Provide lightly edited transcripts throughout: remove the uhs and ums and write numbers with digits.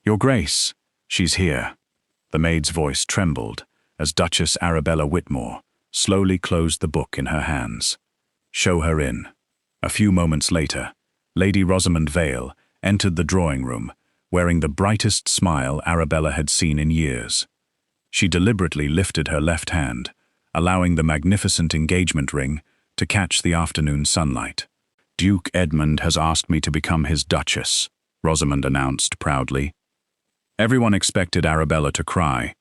Your Grace, she's here. The maid's voice trembled as Duchess Arabella Whitmore slowly closed the book in her hands. Show her in. A few moments later, Lady Rosamond Vale entered the drawing room, wearing the brightest smile Arabella had seen in years. She deliberately lifted her left hand, allowing the magnificent engagement ring to catch the afternoon sunlight. Duke Edmund has asked me to become his Duchess, Rosamond announced proudly. Everyone expected Arabella to cry.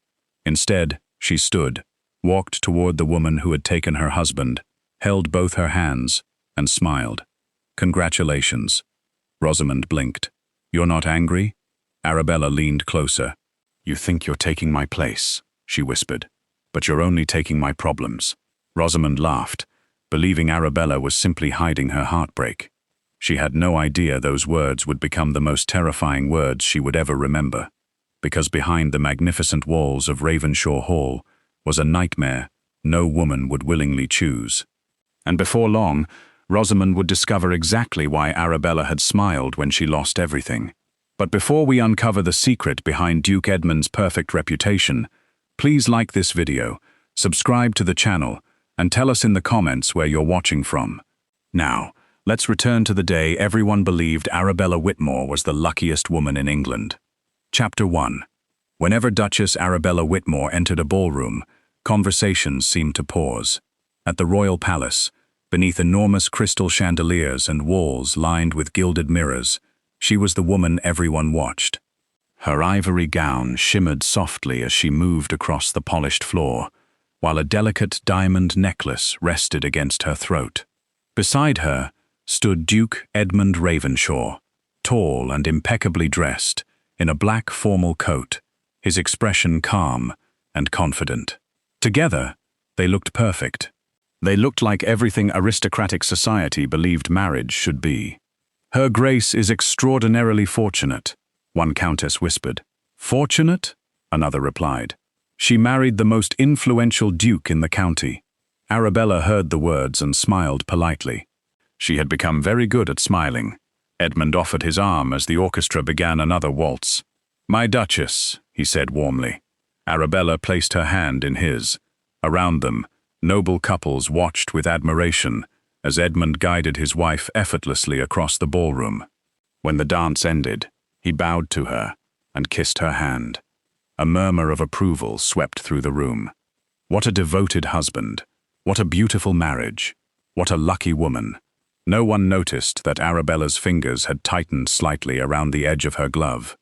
Instead, she stood, walked toward the woman who had taken her husband, held both her hands, and smiled. Congratulations. Rosamond blinked. You're not angry? Arabella leaned closer. You think you're taking my place, she whispered, but you're only taking my problems. Rosamond laughed, believing Arabella was simply hiding her heartbreak. She had no idea those words would become the most terrifying words she would ever remember, because behind the magnificent walls of Ravenshaw Hall was a nightmare no woman would willingly choose. And before long, Rosamond would discover exactly why Arabella had smiled when she lost everything. But before we uncover the secret behind Duke Edmund's perfect reputation, please like this video, subscribe to the channel, and tell us in the comments where you're watching from. Now, let's return to the day everyone believed Arabella Whitmore was the luckiest woman in England. Chapter 1. Whenever Duchess Arabella Whitmore entered a ballroom, conversations seemed to pause. At the royal palace, beneath enormous crystal chandeliers and walls lined with gilded mirrors, she was the woman everyone watched. Her ivory gown shimmered softly as she moved across the polished floor, while a delicate diamond necklace rested against her throat. Beside her stood Duke Edmund Ravenshaw, tall and impeccably dressed, in a black formal coat, his expression calm and confident. Together, they looked perfect. They looked like everything aristocratic society believed marriage should be. Her Grace is extraordinarily fortunate, one countess whispered. Fortunate? Another replied. She married the most influential duke in the county. Arabella heard the words and smiled politely. She had become very good at smiling. Edmund offered his arm as the orchestra began another waltz. My Duchess, he said warmly. Arabella placed her hand in his. Around them, noble couples watched with admiration as Edmund guided his wife effortlessly across the ballroom. When the dance ended, he bowed to her and kissed her hand. A murmur of approval swept through the room. What a devoted husband. What a beautiful marriage. What a lucky woman. No one noticed that Arabella's fingers had tightened slightly around the edge of her glove.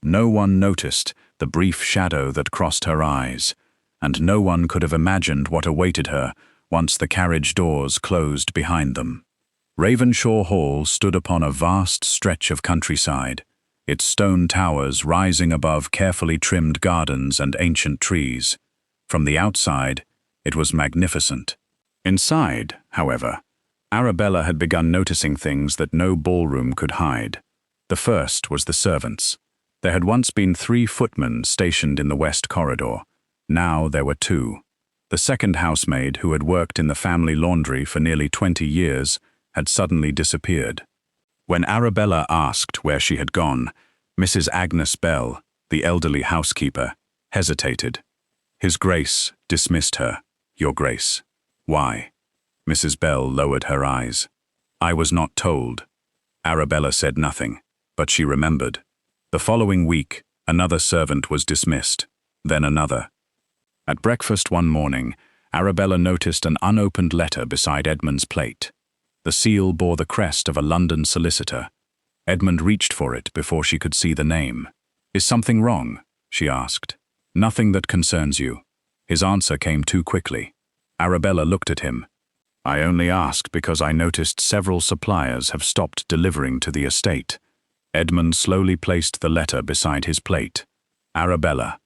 No one noticed the brief shadow that crossed her eyes, and no one could have imagined what awaited her once the carriage doors closed behind them. Ravenshaw Hall stood upon a vast stretch of countryside, its stone towers rising above carefully trimmed gardens and ancient trees. From the outside, it was magnificent. Inside, however, Arabella had begun noticing things that no ballroom could hide. The first was the servants. There had once been 3 footmen stationed in the west corridor. Now there were 2. The second housemaid, who had worked in the family laundry for nearly 20 years, had suddenly disappeared. When Arabella asked where she had gone, Mrs. Agnes Bell, the elderly housekeeper, hesitated. His Grace dismissed her. Your Grace. Why? Mrs. Bell lowered her eyes. I was not told. Arabella said nothing, but she remembered. The following week, another servant was dismissed, then another. At breakfast one morning, Arabella noticed an unopened letter beside Edmund's plate. The seal bore the crest of a London solicitor. Edmund reached for it before she could see the name. Is something wrong? She asked. Nothing that concerns you. His answer came too quickly. Arabella looked at him. I only ask because I noticed several suppliers have stopped delivering to the estate. Edmund slowly placed the letter beside his plate. Arabella.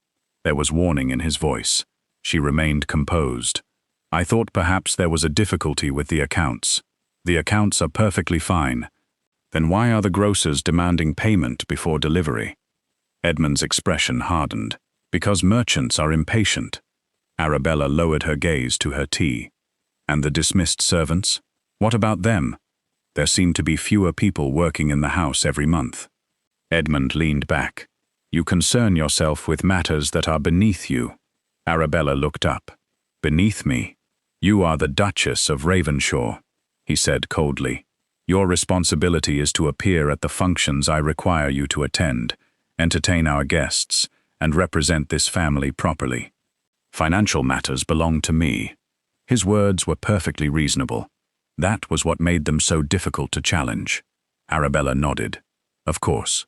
There was warning in his voice. She remained composed. I thought perhaps there was a difficulty with the accounts. The accounts are perfectly fine. Then why are the grocers demanding payment before delivery? Edmund's expression hardened. Because merchants are impatient. Arabella lowered her gaze to her tea. And the dismissed servants? What about them? There seemed to be fewer people working in the house every month. Edmund leaned back. You concern yourself with matters that are beneath you. Arabella looked up. Beneath me? You are the Duchess of Ravenshaw, he said coldly. Your responsibility is to appear at the functions I require you to attend, entertain our guests, and represent this family properly. Financial matters belong to me. His words were perfectly reasonable. That was what made them so difficult to challenge. Arabella nodded. Of course.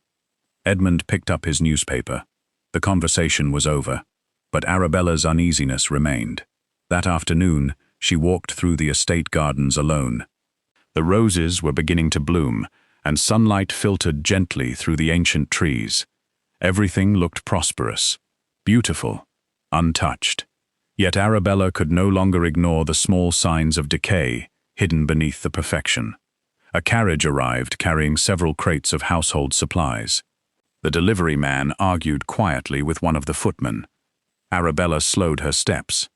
Edmund picked up his newspaper. The conversation was over, but Arabella's uneasiness remained. That afternoon, she walked through the estate gardens alone. The roses were beginning to bloom, and sunlight filtered gently through the ancient trees. Everything looked prosperous, beautiful, untouched. Yet Arabella could no longer ignore the small signs of decay hidden beneath the perfection. A carriage arrived carrying several crates of household supplies. The delivery man argued quietly with one of the footmen. Arabella slowed her steps.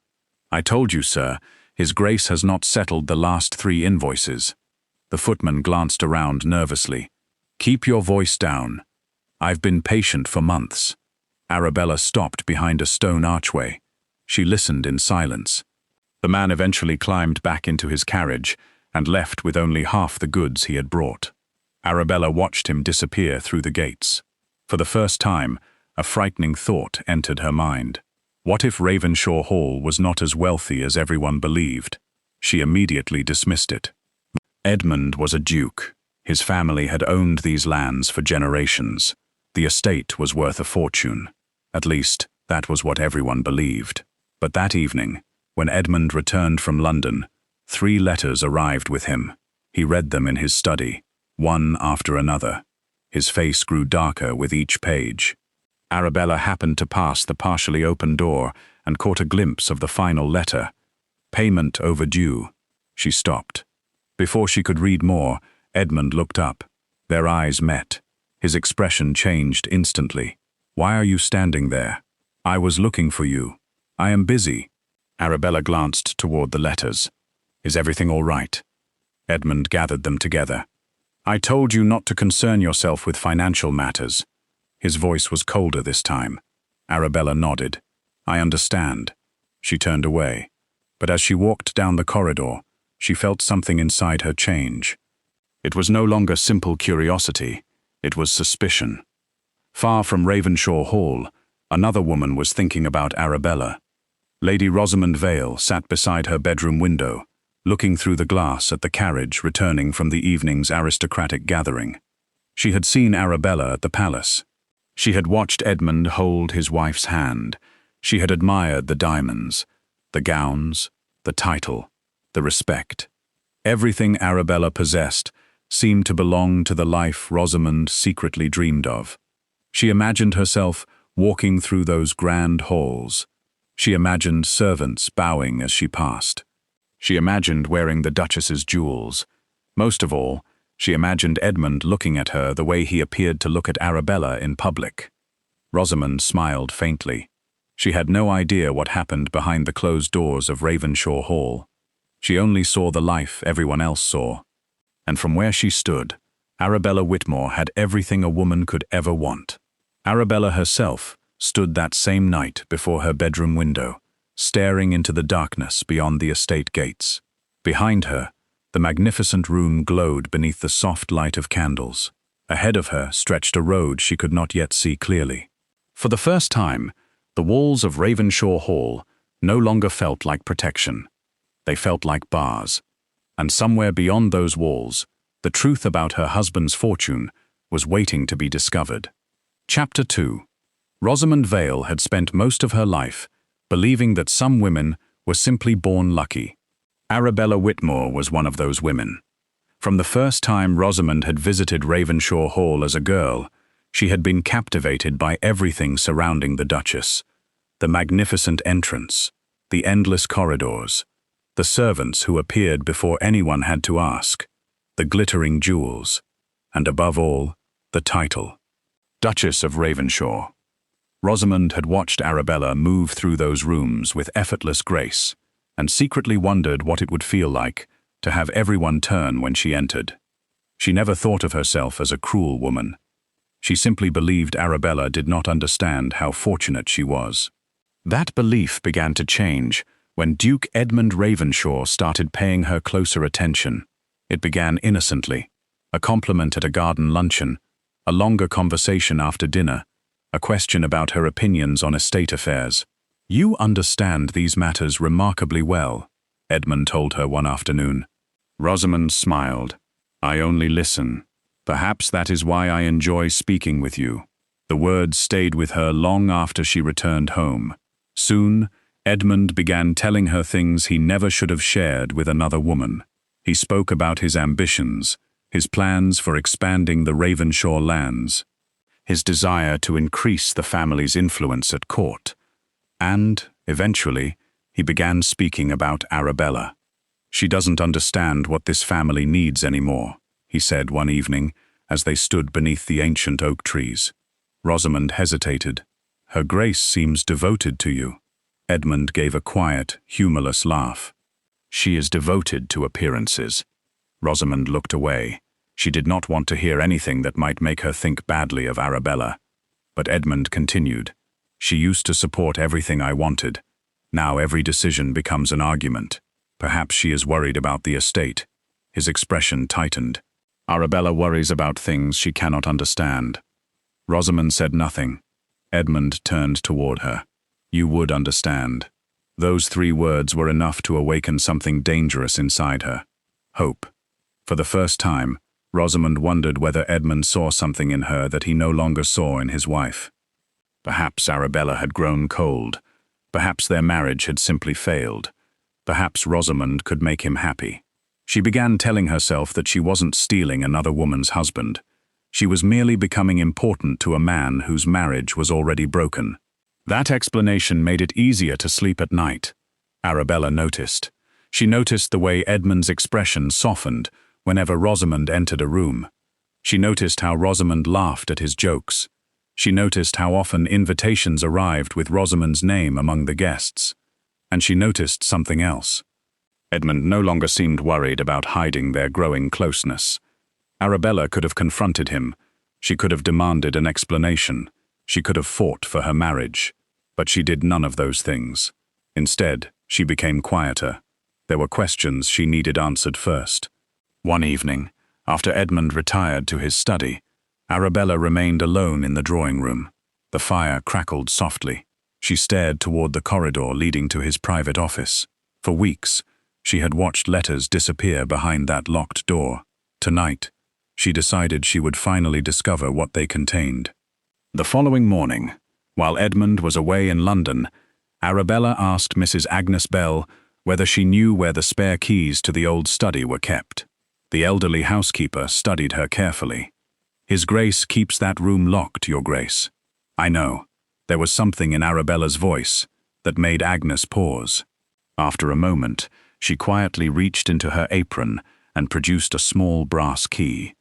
I told you, sir, His Grace has not settled the last 3 invoices. The footman glanced around nervously. Keep your voice down. I've been patient for months. Arabella stopped behind a stone archway. She listened in silence. The man eventually climbed back into his carriage and left with only half the goods he had brought. Arabella watched him disappear through the gates. For the first time, a frightening thought entered her mind. What if Ravenshaw Hall was not as wealthy as everyone believed? She immediately dismissed it. Edmund was a duke. His family had owned these lands for generations. The estate was worth a fortune. At least, that was what everyone believed. But that evening, when Edmund returned from London, 3 letters arrived with him. He read them in his study, one after another. His face grew darker with each page. Arabella happened to pass the partially open door and caught a glimpse of the final letter. Payment overdue. She stopped. Before she could read more, Edmund looked up. Their eyes met. His expression changed instantly. Why are you standing there? I was looking for you. I am busy. Arabella glanced toward the letters. Is everything all right? Edmund gathered them together. I told you not to concern yourself with financial matters. His voice was colder this time. Arabella nodded. I understand. She turned away. But as she walked down the corridor, she felt something inside her change. It was no longer simple curiosity. It was suspicion. Far from Ravenshaw Hall, another woman was thinking about Arabella. Lady Rosamond Vale sat beside her bedroom window, looking through the glass at the carriage returning from the evening's aristocratic gathering. She had seen Arabella at the palace. She had watched Edmund hold his wife's hand. She had admired the diamonds, the gowns, the title, the respect. Everything Arabella possessed seemed to belong to the life Rosamond secretly dreamed of. She imagined herself walking through those grand halls. She imagined servants bowing as she passed. She imagined wearing the Duchess's jewels. Most of all, she imagined Edmund looking at her the way he appeared to look at Arabella in public. Rosamond smiled faintly. She had no idea what happened behind the closed doors of Ravenshaw Hall. She only saw the life everyone else saw. And from where she stood, Arabella Whitmore had everything a woman could ever want. Arabella herself stood that same night before her bedroom window, staring into the darkness beyond the estate gates. Behind her, the magnificent room glowed beneath the soft light of candles. Ahead of her stretched a road she could not yet see clearly. For the first time, the walls of Ravenshaw Hall no longer felt like protection. They felt like bars. And somewhere beyond those walls, the truth about her husband's fortune was waiting to be discovered. Chapter 2. Rosamond Vale had spent most of her life believing that some women were simply born lucky. Arabella Whitmore was one of those women. From the first time Rosamond had visited Ravenshaw Hall as a girl, she had been captivated by everything surrounding the Duchess. The magnificent entrance, the endless corridors, the servants who appeared before anyone had to ask, the glittering jewels, and above all, the title, Duchess of Ravenshaw. Rosamond had watched Arabella move through those rooms with effortless grace, and secretly wondered what it would feel like to have everyone turn when she entered. She never thought of herself as a cruel woman. She simply believed Arabella did not understand how fortunate she was. That belief began to change when Duke Edmund Ravenshaw started paying her closer attention. It began innocently, a compliment at a garden luncheon, a longer conversation after dinner, a question about her opinions on estate affairs. "You understand these matters remarkably well," Edmund told her one afternoon. Rosamond smiled. "I only listen. Perhaps that is why I enjoy speaking with you." The words stayed with her long after she returned home. Soon, Edmund began telling her things he never should have shared with another woman. He spoke about his ambitions, his plans for expanding the Ravenshaw lands, his desire to increase the family's influence at court, and, eventually, he began speaking about Arabella. "She doesn't understand what this family needs anymore," he said one evening as they stood beneath the ancient oak trees. Rosamond hesitated. "Her Grace seems devoted to you." Edmund gave a quiet, humorless laugh. "She is devoted to appearances." Rosamond looked away. She did not want to hear anything that might make her think badly of Arabella. But Edmund continued, "She used to support everything I wanted. Now every decision becomes an argument. Perhaps she is worried about the estate." His expression tightened. "Arabella worries about things she cannot understand." Rosamond said nothing. Edmund turned toward her. "You would understand." Those 3 words were enough to awaken something dangerous inside her. Hope. For the first time, Rosamond wondered whether Edmund saw something in her that he no longer saw in his wife. Perhaps Arabella had grown cold. Perhaps their marriage had simply failed. Perhaps Rosamond could make him happy. She began telling herself that she wasn't stealing another woman's husband. She was merely becoming important to a man whose marriage was already broken. That explanation made it easier to sleep at night. Arabella noticed. She noticed the way Edmund's expression softened whenever Rosamond entered a room. She noticed how Rosamond laughed at his jokes. She noticed how often invitations arrived with Rosamond's name among the guests. And she noticed something else. Edmund no longer seemed worried about hiding their growing closeness. Arabella could have confronted him. She could have demanded an explanation. She could have fought for her marriage. But she did none of those things. Instead, she became quieter. There were questions she needed answered first. One evening, after Edmund retired to his study, Arabella remained alone in the drawing room. The fire crackled softly. She stared toward the corridor leading to his private office. For weeks, she had watched letters disappear behind that locked door. Tonight, she decided she would finally discover what they contained. The following morning, while Edmund was away in London, Arabella asked Mrs. Agnes Bell whether she knew where the spare keys to the old study were kept. The elderly housekeeper studied her carefully. "His Grace keeps that room locked, Your Grace." "I know." There was something in Arabella's voice that made Agnes pause. After a moment, she quietly reached into her apron and produced a small brass key.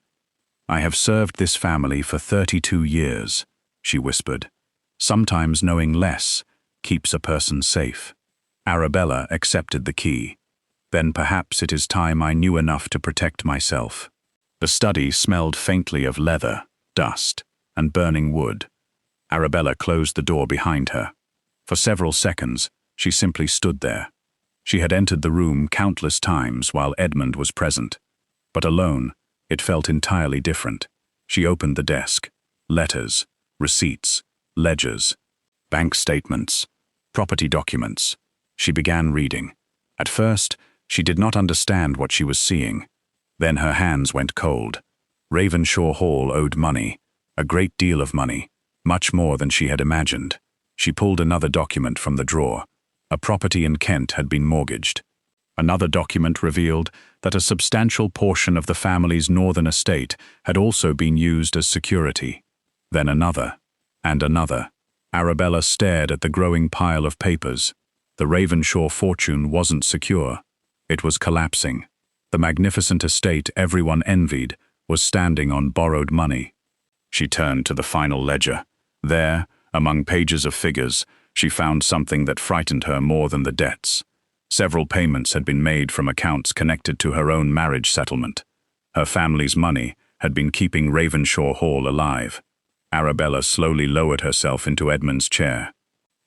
"I have served this family for 32 years, she whispered. "Sometimes knowing less keeps a person safe." Arabella accepted the key. "Then perhaps it is time I knew enough to protect myself." The study smelled faintly of leather, dust, and burning wood. Arabella closed the door behind her. For several seconds, she simply stood there. She had entered the room countless times while Edmund was present. But alone, it felt entirely different. She opened the desk. Letters, receipts, ledgers, bank statements, property documents. She began reading. At first, she did not understand what she was seeing. Then her hands went cold. Ravenshaw Hall owed money, a great deal of money, much more than she had imagined. She pulled another document from the drawer. A property in Kent had been mortgaged. Another document revealed that a substantial portion of the family's northern estate had also been used as security. Then another, and another. Arabella stared at the growing pile of papers. The Ravenshaw fortune wasn't secure. It was collapsing. The magnificent estate everyone envied was standing on borrowed money. She turned to the final ledger. There, among pages of figures, she found something that frightened her more than the debts. Several payments had been made from accounts connected to her own marriage settlement. Her family's money had been keeping Ravenshaw Hall alive. Arabella slowly lowered herself into Edmund's chair.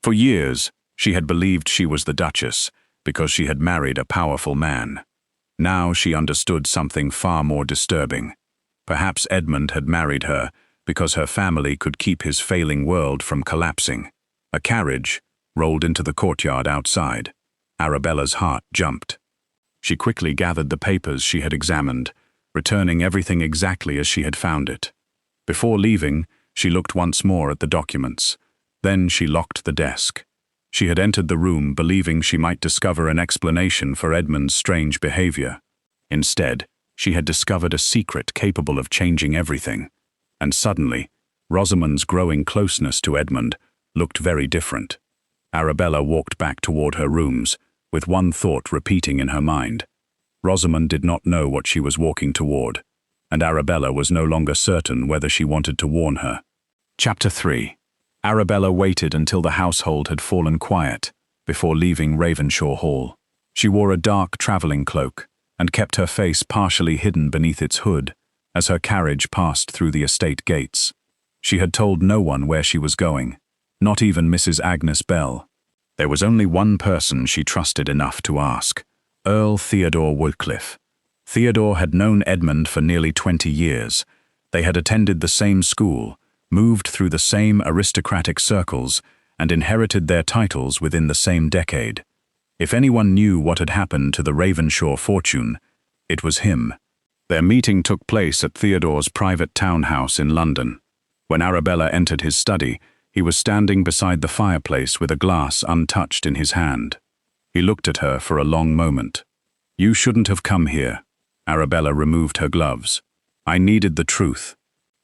For years, she had believed she was the Duchess because she had married a powerful man. Now she understood something far more disturbing. Perhaps Edmund had married her because her family could keep his failing world from collapsing. A carriage rolled into the courtyard outside. Arabella's heart jumped. She quickly gathered the papers she had examined, returning everything exactly as she had found it. Before leaving, she looked once more at the documents. Then she locked the desk. She had entered the room believing she might discover an explanation for Edmund's strange behavior. Instead, she had discovered a secret capable of changing everything. And suddenly, Rosamond's growing closeness to Edmund looked very different. Arabella walked back toward her rooms, with one thought repeating in her mind. Rosamond did not know what she was walking toward, and Arabella was no longer certain whether she wanted to warn her. Chapter 3. Arabella waited until the household had fallen quiet before leaving Ravenshaw Hall. She wore a dark traveling cloak and kept her face partially hidden beneath its hood as her carriage passed through the estate gates. She had told no one where she was going, not even Mrs. Agnes Bell. There was only one person she trusted enough to ask: Earl Theodore Woodcliff. Theodore had known Edmund for nearly 20 years. They had attended the same school, moved through the same aristocratic circles, and inherited their titles within the same decade. If anyone knew what had happened to the Ravenshaw fortune, it was him. Their meeting took place at Theodore's private townhouse in London. When Arabella entered his study, he was standing beside the fireplace with a glass untouched in his hand. He looked at her for a long moment. "You shouldn't have come here." Arabella removed her gloves. "I needed the truth."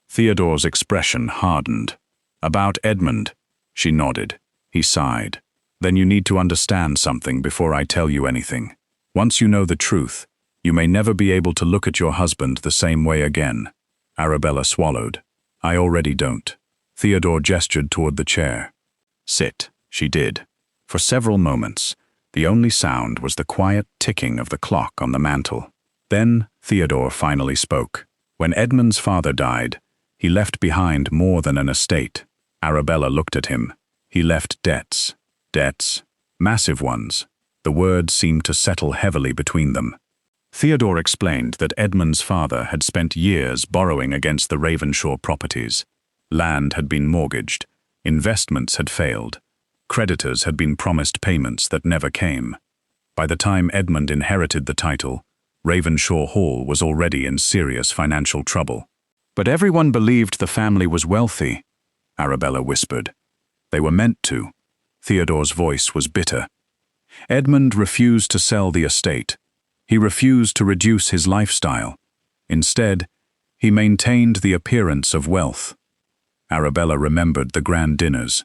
Theodore's expression hardened. "About Edmund?" She nodded. He sighed. "Then you need to understand something before I tell you anything. Once you know the truth, you may never be able to look at your husband the same way again." Arabella swallowed. "I already don't." Theodore gestured toward the chair. "Sit." She did. For several moments, the only sound was the quiet ticking of the clock on the mantel. Then Theodore finally spoke. "When Edmund's father died, he left behind more than an estate." Arabella looked at him. "He left debts." Debts? Massive ones. The words seemed to settle heavily between them. Theodore explained that Edmund's father had spent years borrowing against the Ravenshaw properties. Land had been mortgaged, investments had failed, creditors had been promised payments that never came. By the time Edmund inherited the title, Ravenshaw Hall was already in serious financial trouble. "But everyone believed the family was wealthy," Arabella whispered. "They were meant to." Theodore's voice was bitter. Edmund refused to sell the estate. He refused to reduce his lifestyle. Instead, he maintained the appearance of wealth. Arabella remembered the grand dinners.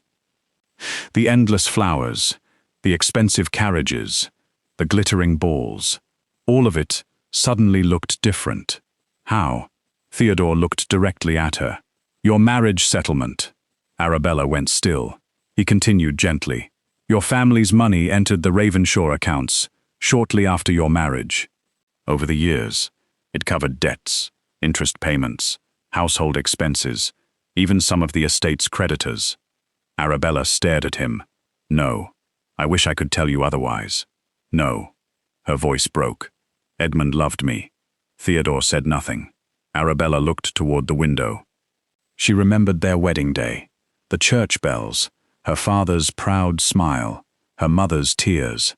The endless flowers, the expensive carriages, the glittering balls. All of it suddenly looked different. How? Theodore looked directly at her. "Your marriage settlement." Arabella went still. He continued gently. "Your family's money entered the Ravenshaw accounts shortly after your marriage. Over the years, it covered debts, interest payments, household expenses, even some of the estate's creditors." Arabella stared at him. "No, I wish I could tell you otherwise. No." Her voice broke. "Edmund loved me." Theodore said nothing. Arabella looked toward the window. She remembered their wedding day, the church bells, her father's proud smile, her mother's tears.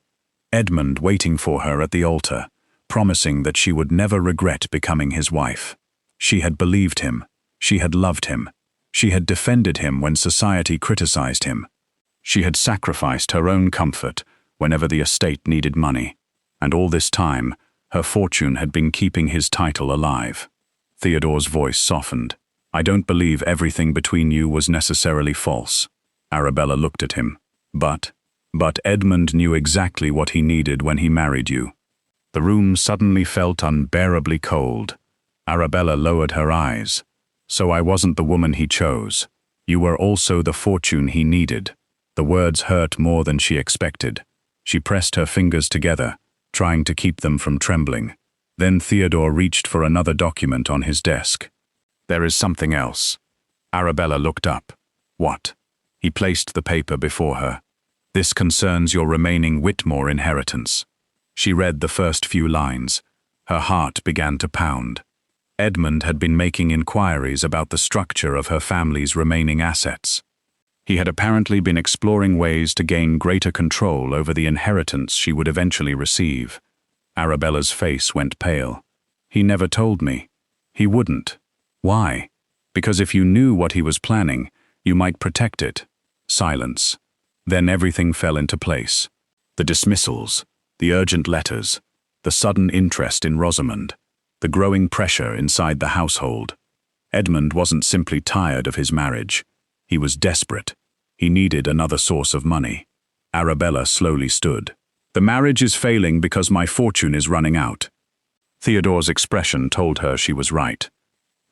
Edmund waiting for her at the altar, promising that she would never regret becoming his wife. She had believed him. She had loved him. She had defended him when society criticized him. She had sacrificed her own comfort whenever the estate needed money. And all this time, her fortune had been keeping his title alive. Theodore's voice softened. "I don't believe everything between you was necessarily false." Arabella looked at him. But Edmund knew exactly what he needed when he married you." The room suddenly felt unbearably cold. Arabella lowered her eyes. "So I wasn't the woman he chose. You were also the fortune he needed." The words hurt more than she expected. She pressed her fingers together, trying to keep them from trembling. Then Theodore reached for another document on his desk. "There is something else." Arabella looked up. What? He placed the paper before her. This concerns your remaining Whitmore inheritance. She read the first few lines. Her heart began to pound. Edmund had been making inquiries about the structure of her family's remaining assets. He had apparently been exploring ways to gain greater control over the inheritance she would eventually receive. Arabella's face went pale. He never told me. He wouldn't. Why? Because if you knew what he was planning, you might protect it. Silence. Then everything fell into place. The dismissals, the urgent letters, the sudden interest in Rosamond, the growing pressure inside the household. Edmund wasn't simply tired of his marriage. He was desperate. He needed another source of money. Arabella slowly stood. The marriage is failing because my fortune is running out. Theodore's expression told her she was right.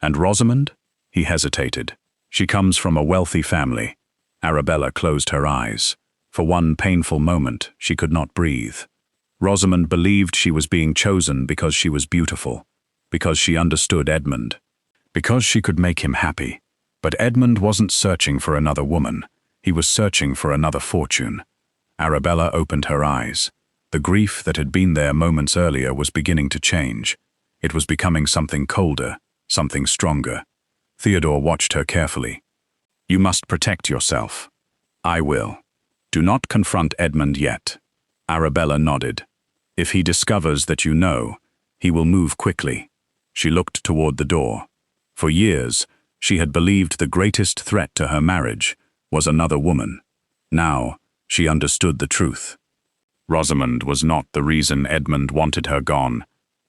And Rosamond? He hesitated. She comes from a wealthy family. Arabella closed her eyes. For one painful moment, she could not breathe. Rosamond believed she was being chosen because she was beautiful, because she understood Edmund, because she could make him happy. But Edmund wasn't searching for another woman. He was searching for another fortune. Arabella opened her eyes. The grief that had been there moments earlier was beginning to change. It was becoming something colder, something stronger. Theodore watched her carefully. You must protect yourself. I will. Do not confront Edmund yet. Arabella nodded. If he discovers that you know, he will move quickly. She looked toward the door. For years, she had believed the greatest threat to her marriage was another woman. Now, she understood the truth. Rosamond was not the reason Edmund wanted her gone.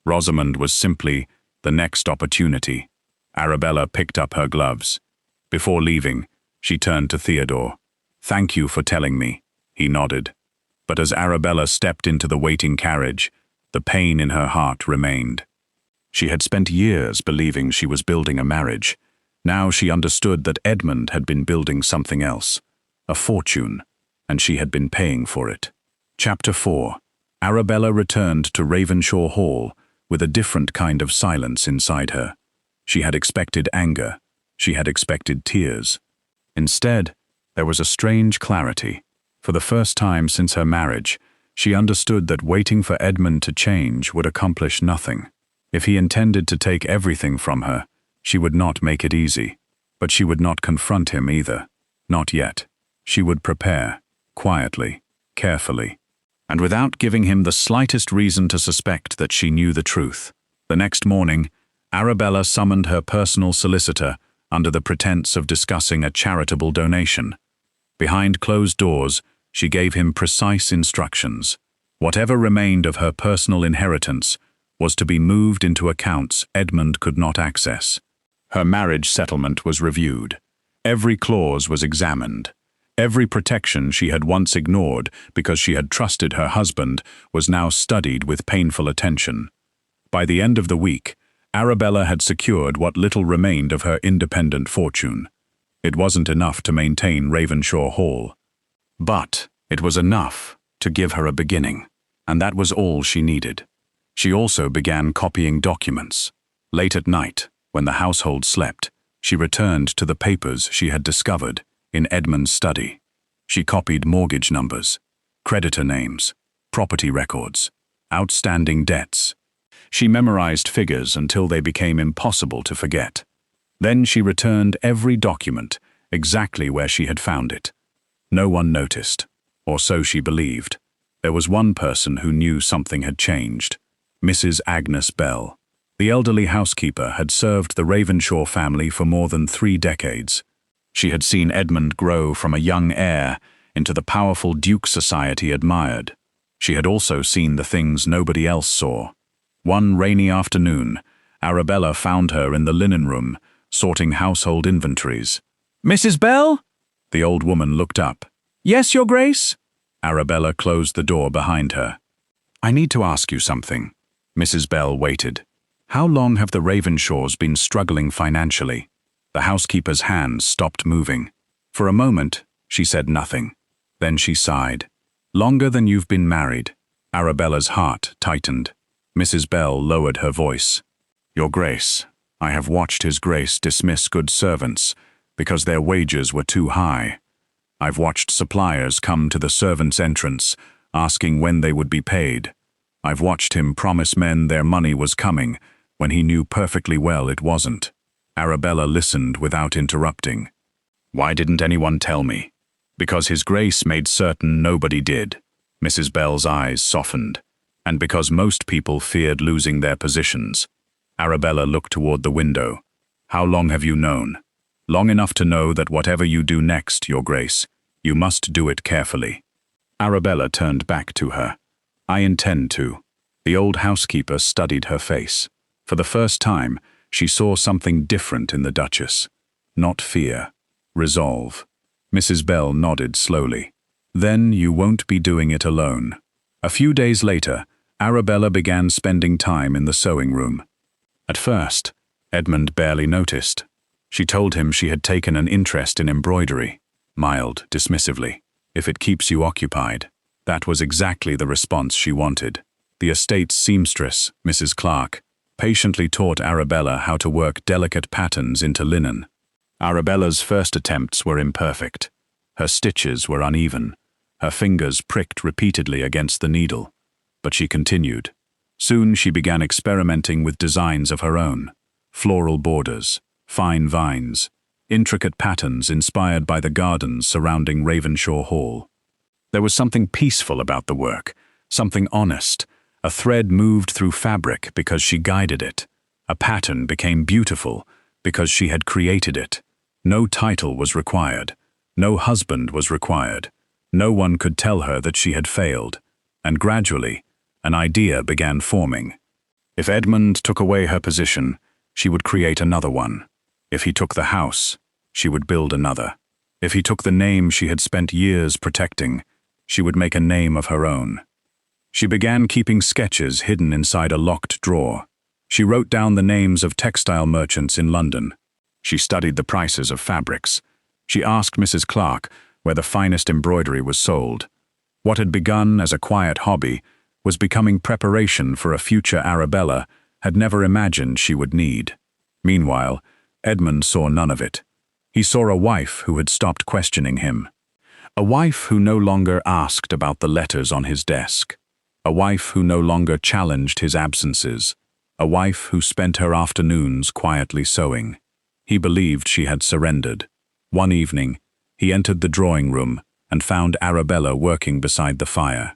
Rosamond was simply the next opportunity. Arabella picked up her gloves. Before leaving, she turned to Theodore. Thank you for telling me, he nodded. But as Arabella stepped into the waiting carriage, the pain in her heart remained. She had spent years believing she was building a marriage. Now she understood that Edmund had been building something else, a fortune, and she had been paying for it. Chapter 4. Arabella returned to Ravenshaw Hall with a different kind of silence inside her. She had expected anger. She had expected tears. Instead, there was a strange clarity. For the first time since her marriage, she understood that waiting for Edmund to change would accomplish nothing. If he intended to take everything from her, she would not make it easy. But she would not confront him either. Not yet. She would prepare, quietly, carefully, and without giving him the slightest reason to suspect that she knew the truth. The next morning, Arabella summoned her personal solicitor under the pretense of discussing a charitable donation. Behind closed doors, she gave him precise instructions. Whatever remained of her personal inheritance was to be moved into accounts Edmund could not access. Her marriage settlement was reviewed. Every clause was examined. Every protection she had once ignored because she had trusted her husband was now studied with painful attention. By the end of the week, Arabella had secured what little remained of her independent fortune. It wasn't enough to maintain Ravenshaw Hall. But it was enough to give her a beginning, and that was all she needed. She also began copying documents. Late at night, when the household slept, she returned to the papers she had discovered in Edmund's study. She copied mortgage numbers, creditor names, property records, outstanding debts. She memorized figures until they became impossible to forget. Then she returned every document exactly where she had found it. No one noticed, or so she believed. There was one person who knew something had changed. Mrs. Agnes Bell. The elderly housekeeper had served the Ravenshaw family for more than 3 decades. She had seen Edmund grow from a young heir into the powerful Duke society admired. She had also seen the things nobody else saw. One rainy afternoon, Arabella found her in the linen room, sorting household inventories. "Mrs. Bell?" The old woman looked up. "Yes, Your Grace?" Arabella closed the door behind her. "I need to ask you something." Mrs. Bell waited. "How long have the Ravenshaws been struggling financially?" The housekeeper's hands stopped moving. For a moment, she said nothing. Then she sighed. "Longer than you've been married." Arabella's heart tightened. Mrs. Bell lowered her voice. "Your Grace, I have watched His Grace dismiss good servants, because their wages were too high. I've watched suppliers come to the servants' entrance, asking when they would be paid. I've watched him promise men their money was coming, when he knew perfectly well it wasn't. Arabella listened without interrupting. Why didn't anyone tell me? Because His Grace made certain nobody did. Mrs. Bell's eyes softened. And because most people feared losing their positions. Arabella looked toward the window. How long have you known? Long enough to know that whatever you do next, Your Grace, you must do it carefully. Arabella turned back to her. I intend to. The old housekeeper studied her face. For the first time, she saw something different in the Duchess. Not fear. Resolve. Mrs. Bell nodded slowly. Then you won't be doing it alone. A few days later, Arabella began spending time in the sewing room. At first, Edmund barely noticed. She told him she had taken an interest in embroidery, mild, dismissively. If it keeps you occupied. That was exactly the response she wanted. The estate's seamstress, Mrs. Clark, patiently taught Arabella how to work delicate patterns into linen. Arabella's first attempts were imperfect. Her stitches were uneven. Her fingers pricked repeatedly against the needle. But she continued. Soon she began experimenting with designs of her own. Floral borders, fine vines, intricate patterns inspired by the gardens surrounding Ravenshaw Hall. There was something peaceful about the work, something honest. A thread moved through fabric because she guided it. A pattern became beautiful because she had created it. No title was required. No husband was required. No one could tell her that she had failed. And gradually, an idea began forming. If Edmund took away her position, she would create another one. If he took the house, she would build another. If he took the name she had spent years protecting, she would make a name of her own. She began keeping sketches hidden inside a locked drawer. She wrote down the names of textile merchants in London. She studied the prices of fabrics. She asked Mrs. Clark where the finest embroidery was sold. What had begun as a quiet hobby was becoming preparation for a future Arabella had never imagined she would need. Meanwhile, Edmund saw none of it. He saw a wife who had stopped questioning him. A wife who no longer asked about the letters on his desk. A wife who no longer challenged his absences. A wife who spent her afternoons quietly sewing. He believed she had surrendered. One evening, he entered the drawing room and found Arabella working beside the fire.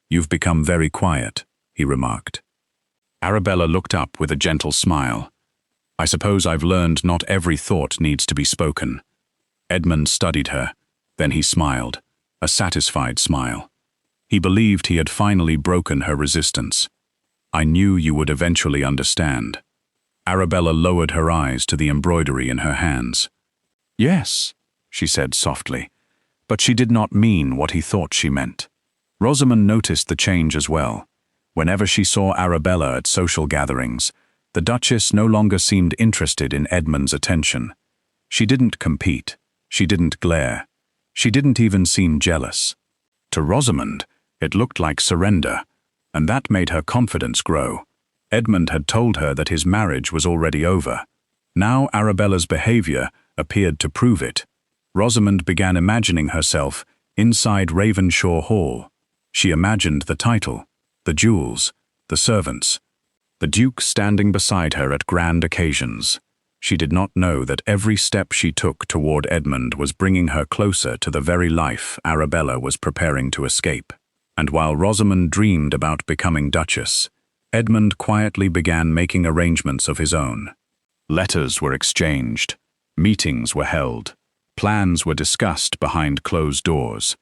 You've become very quiet, he remarked. Arabella looked up with a gentle smile. I suppose I've learned not every thought needs to be spoken. Edmund studied her. Then he smiled, a satisfied smile. He believed he had finally broken her resistance. I knew you would eventually understand. Arabella lowered her eyes to the embroidery in her hands. Yes, she said softly, but she did not mean what he thought she meant. Rosamond noticed the change as well. Whenever she saw Arabella at social gatherings, the Duchess no longer seemed interested in Edmund's attention. She didn't compete. She didn't glare. She didn't even seem jealous. To Rosamond, it looked like surrender, and that made her confidence grow. Edmund had told her that his marriage was already over. Now Arabella's behavior appeared to prove it. Rosamond began imagining herself inside Ravenshaw Hall. She imagined the title, the jewels, the servants, the Duke standing beside her at grand occasions. She did not know that every step she took toward Edmund was bringing her closer to the very life Arabella was preparing to escape. And while Rosamond dreamed about becoming Duchess, Edmund quietly began making arrangements of his own. Letters were exchanged, meetings were held, plans were discussed behind closed doors.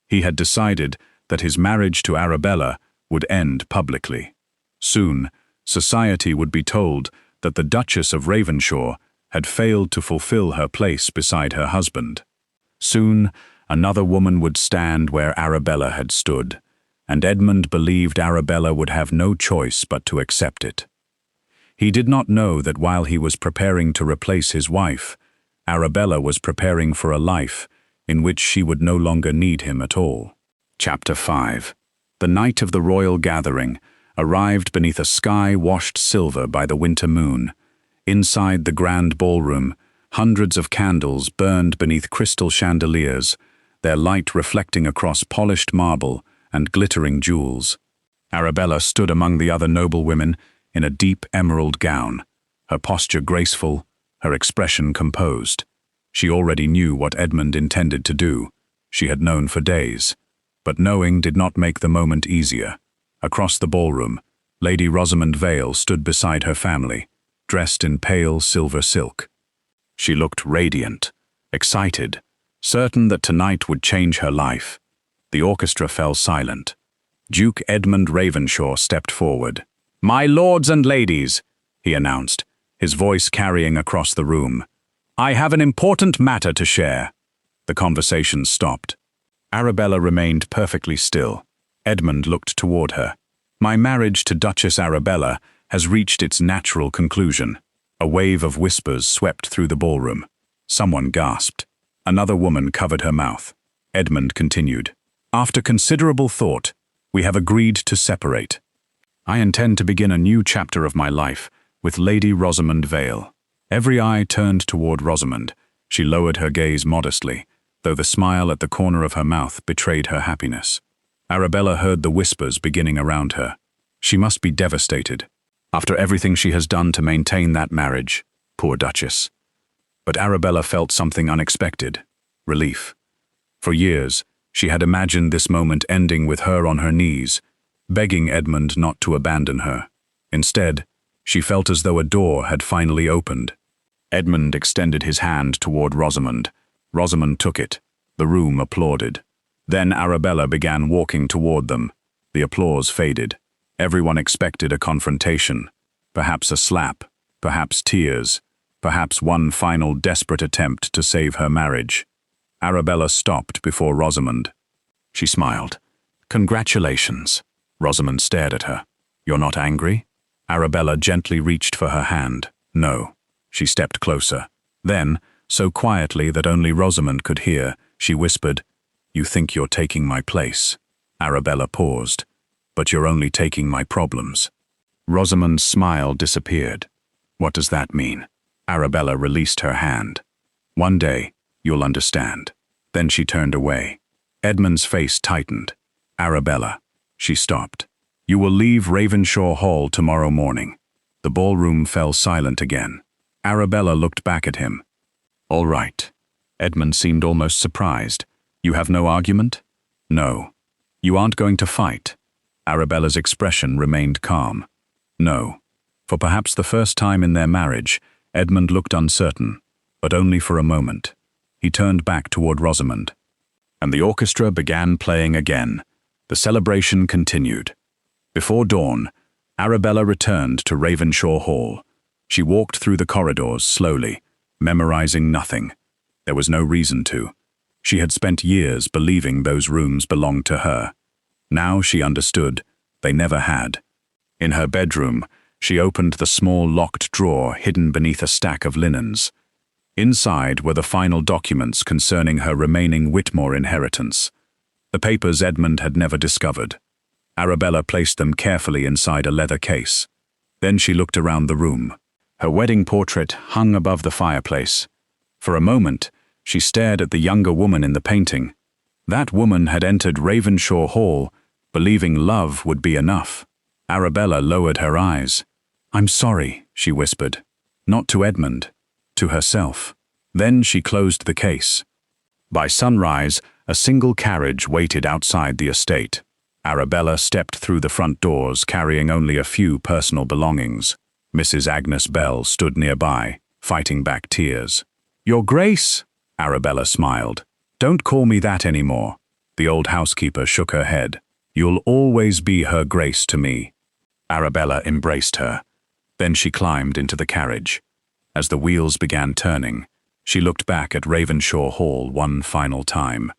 He had decided that his marriage to Arabella would end publicly. Soon, society would be told that the Duchess of Ravenshaw had failed to fulfill her place beside her husband. Soon, another woman would stand where Arabella had stood, and Edmund believed Arabella would have no choice but to accept it. He did not know that while he was preparing to replace his wife, Arabella was preparing for a life in which she would no longer need him at all. Chapter 5. The night of the royal gathering arrived beneath a sky washed silver by the winter moon. Inside the grand ballroom, Hundreds of candles burned beneath crystal chandeliers, their light reflecting across polished marble and glittering jewels. Arabella stood among the other noble women in a deep emerald gown, her posture graceful, her expression composed. She already knew what Edmund intended to do. She had known for days. But knowing did not make the moment easier. Across the ballroom, Lady Rosamond Vale stood beside her family, dressed in pale silver silk. She looked radiant, excited, certain that tonight would change her life. The orchestra fell silent. Duke Edmund Ravenshaw stepped forward. "My lords and ladies," he announced, his voice carrying across the room, "I have an important matter to share." The conversation stopped. Arabella remained perfectly still. Edmund looked toward her. "My marriage to Duchess Arabella has reached its natural conclusion." A wave of whispers swept through the ballroom. Someone gasped. Another woman covered her mouth. Edmund continued. "After considerable thought, we have agreed to separate. I intend to begin a new chapter of my life with Lady Rosamond Vale." Every eye turned toward Rosamond. She lowered her gaze modestly, though the smile at the corner of her mouth betrayed her happiness. Arabella heard the whispers beginning around her. She must be devastated. After everything she has done to maintain that marriage, poor Duchess. But Arabella felt something unexpected. Relief. For years, she had imagined this moment ending with her on her knees, begging Edmund not to abandon her. Instead, she felt as though a door had finally opened. Edmund extended his hand toward Rosamond. Rosamond took it. The room applauded. Then Arabella began walking toward them. The applause faded. Everyone expected a confrontation. Perhaps a slap, perhaps tears, perhaps one final desperate attempt to save her marriage. Arabella stopped before Rosamond. She smiled. "Congratulations." Rosamond stared at her. "You're not angry?" Arabella gently reached for her hand. "No." She stepped closer. Then, so quietly that only Rosamond could hear, she whispered, "You think you're taking my place." Arabella paused. "But you're only taking my problems." Rosamond's smile disappeared. "What does that mean?" Arabella released her hand. "One day, you'll understand." Then she turned away. Edmund's face tightened. "Arabella." She stopped. "You will leave Ravenshaw Hall tomorrow morning." The ballroom fell silent again. Arabella looked back at him. "All right." Edmund seemed almost surprised. "You have no argument?" "No." "You aren't going to fight?" Arabella's expression remained calm. "No." For perhaps the first time in their marriage, Edmund looked uncertain, but only for a moment. He turned back toward Rosamond. And the orchestra began playing again. The celebration continued. Before dawn, Arabella returned to Ravenshaw Hall. She walked through the corridors slowly, memorizing nothing. There was no reason to. She had spent years believing those rooms belonged to her. Now she understood they never had. In her bedroom, she opened the small locked drawer hidden beneath a stack of linens. Inside were the final documents concerning her remaining Whitmore inheritance. The papers Edmund had never discovered. Arabella placed them carefully inside a leather case. Then she looked around the room. Her wedding portrait hung above the fireplace. For a moment, she stared at the younger woman in the painting. That woman had entered Ravenshaw Hall, believing love would be enough. Arabella lowered her eyes. "I'm sorry," she whispered. Not to Edmund, to herself. Then she closed the case. By sunrise, a single carriage waited outside the estate. Arabella stepped through the front doors, carrying only a few personal belongings. Mrs. Agnes Bell stood nearby, fighting back tears. "Your Grace," Arabella smiled. "Don't call me that anymore." The old housekeeper shook her head. "You'll always be Her Grace to me." Arabella embraced her. Then she climbed into the carriage. As the wheels began turning, she looked back at Ravenshaw Hall one final time.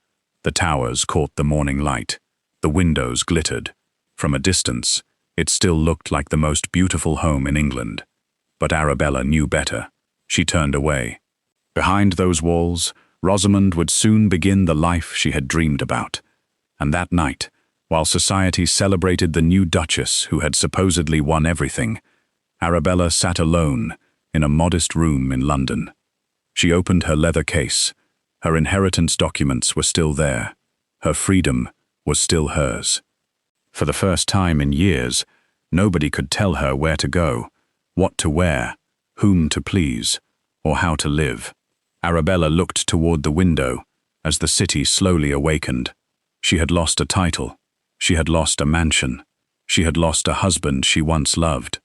The towers caught the morning light. The windows glittered. From a distance, it still looked like the most beautiful home in England. But Arabella knew better. She turned away. Behind those walls, Rosamond would soon begin the life she had dreamed about. And that night, while society celebrated the new Duchess who had supposedly won everything, Arabella sat alone in a modest room in London. She opened her leather case. Her inheritance documents were still there. Her freedom was still hers. For the first time in years, nobody could tell her where to go, what to wear, whom to please, or how to live. Arabella looked toward the window as the city slowly awakened. She had lost a title. She had lost a mansion. She had lost a husband she once loved.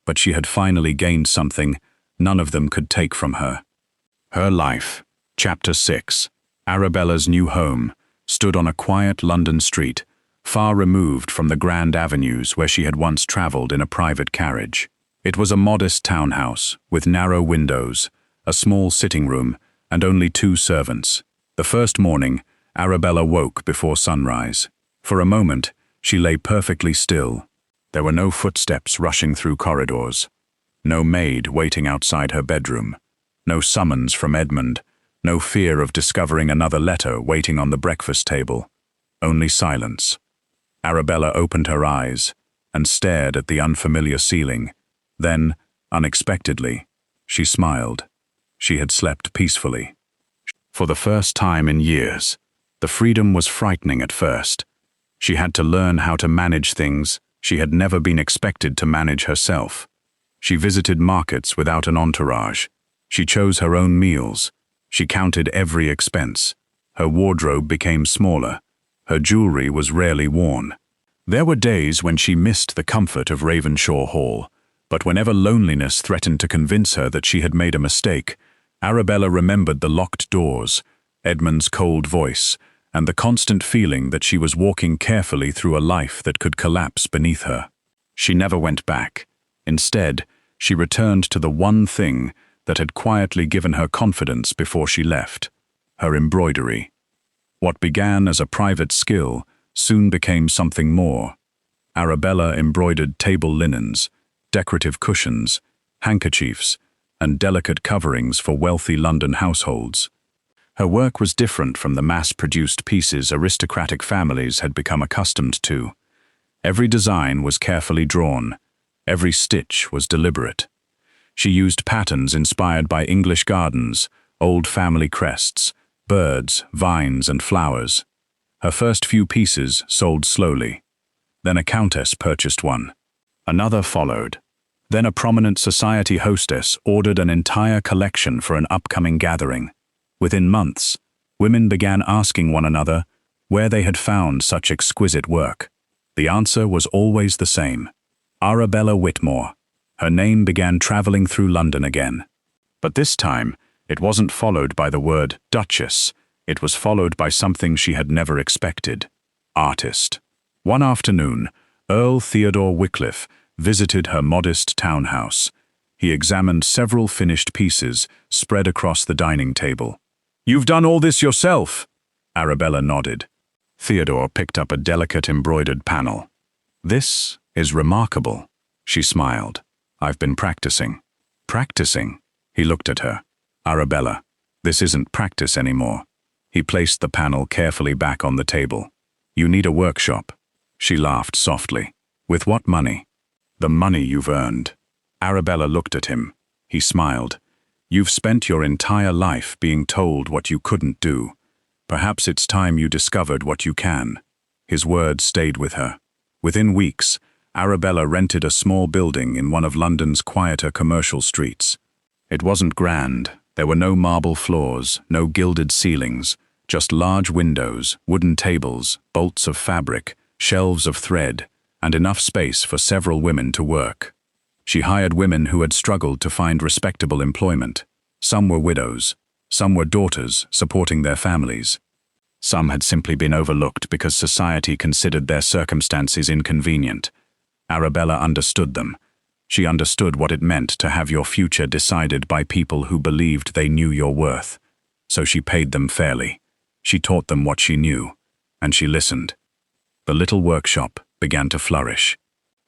But she had finally gained something none of them could take from her. Her life. Chapter 6. Arabella's new home stood on a quiet London street, far removed from the grand avenues where she had once traveled in a private carriage. It was a modest townhouse, with narrow windows, a small sitting room, and only 2 servants. The first morning, Arabella woke before sunrise. For a moment, she lay perfectly still. There were no footsteps rushing through corridors, no maid waiting outside her bedroom, no summons from Edmund, no fear of discovering another letter waiting on the breakfast table. Only silence. Arabella opened her eyes and stared at the unfamiliar ceiling. Then, unexpectedly, she smiled. She had slept peacefully. For the first time in years, the freedom was frightening at first. She had to learn how to manage things she had never been expected to manage herself. She visited markets without an entourage. She chose her own meals. She counted every expense. Her wardrobe became smaller. Her jewelry was rarely worn. There were days when she missed the comfort of Ravenshaw Hall, but whenever loneliness threatened to convince her that she had made a mistake, Arabella remembered the locked doors, Edmund's cold voice, and the constant feeling that she was walking carefully through a life that could collapse beneath her. She never went back. Instead, she returned to the one thing that had quietly given her confidence before she left: her embroidery. What began as a private skill soon became something more. Arabella embroidered table linens, decorative cushions, handkerchiefs, and delicate coverings for wealthy London households. Her work was different from the mass-produced pieces aristocratic families had become accustomed to. Every design was carefully drawn. Every stitch was deliberate. She used patterns inspired by English gardens, old family crests, birds, vines, and flowers. Her first few pieces sold slowly. Then a countess purchased one. Another followed. Then a prominent society hostess ordered an entire collection for an upcoming gathering. Within months, women began asking one another where they had found such exquisite work. The answer was always the same: Arabella Whitmore. Her name began traveling through London again. But this time, it wasn't followed by the word Duchess. It was followed by something she had never expected: artist. One afternoon, Earl Theodore Wycliffe visited her modest townhouse. He examined several finished pieces spread across the dining table. "You've done all this yourself?" Arabella nodded. Theodore picked up a delicate embroidered panel. "This is remarkable," she smiled. "I've been practicing." "Practicing?" He looked at her. "Arabella, this isn't practice anymore." He placed the panel carefully back on the table. "You need a workshop." She laughed softly. "With what money?" "The money you've earned." Arabella looked at him. He smiled. "You've spent your entire life being told what you couldn't do. Perhaps it's time you discovered what you can." His words stayed with her. Within weeks, Arabella rented a small building in one of London's quieter commercial streets. It wasn't grand. There were no marble floors, no gilded ceilings, just large windows, wooden tables, bolts of fabric, shelves of thread, and enough space for several women to work. She hired women who had struggled to find respectable employment. Some were widows. Some were daughters supporting their families. Some had simply been overlooked because society considered their circumstances inconvenient. Arabella understood them. She understood what it meant to have your future decided by people who believed they knew your worth. So she paid them fairly. She taught them what she knew, and she listened. The little workshop began to flourish.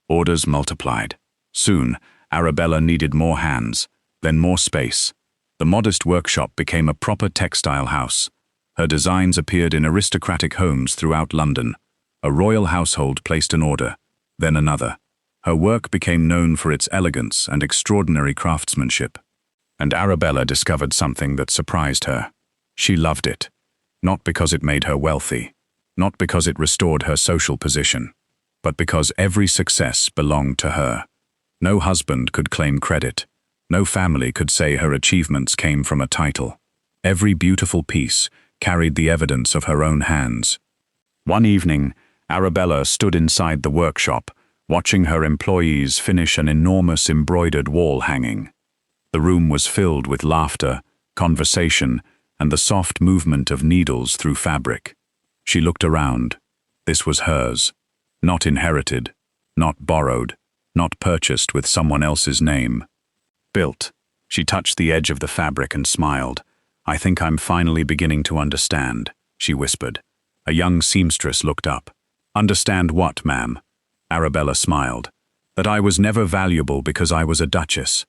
Orders multiplied. Soon, Arabella needed more hands, then more space. The modest workshop became a proper textile house. Her designs appeared in aristocratic homes throughout London. A royal household placed an order, then another. Her work became known for its elegance and extraordinary craftsmanship. And Arabella discovered something that surprised her. She loved it. Not because it made her wealthy, not because it restored her social position, but because every success belonged to her. No husband could claim credit. No family could say her achievements came from a title. Every beautiful piece carried the evidence of her own hands. One evening, Arabella stood inside the workshop, watching her employees finish an enormous embroidered wall hanging. The room was filled with laughter, conversation, and the soft movement of needles through fabric. She looked around. This was hers. Not inherited, not borrowed, not purchased with someone else's name. Built. She touched the edge of the fabric and smiled. "I think I'm finally beginning to understand," she whispered. A young seamstress looked up. "Understand what, ma'am?" Arabella smiled. "That I was never valuable because I was a duchess."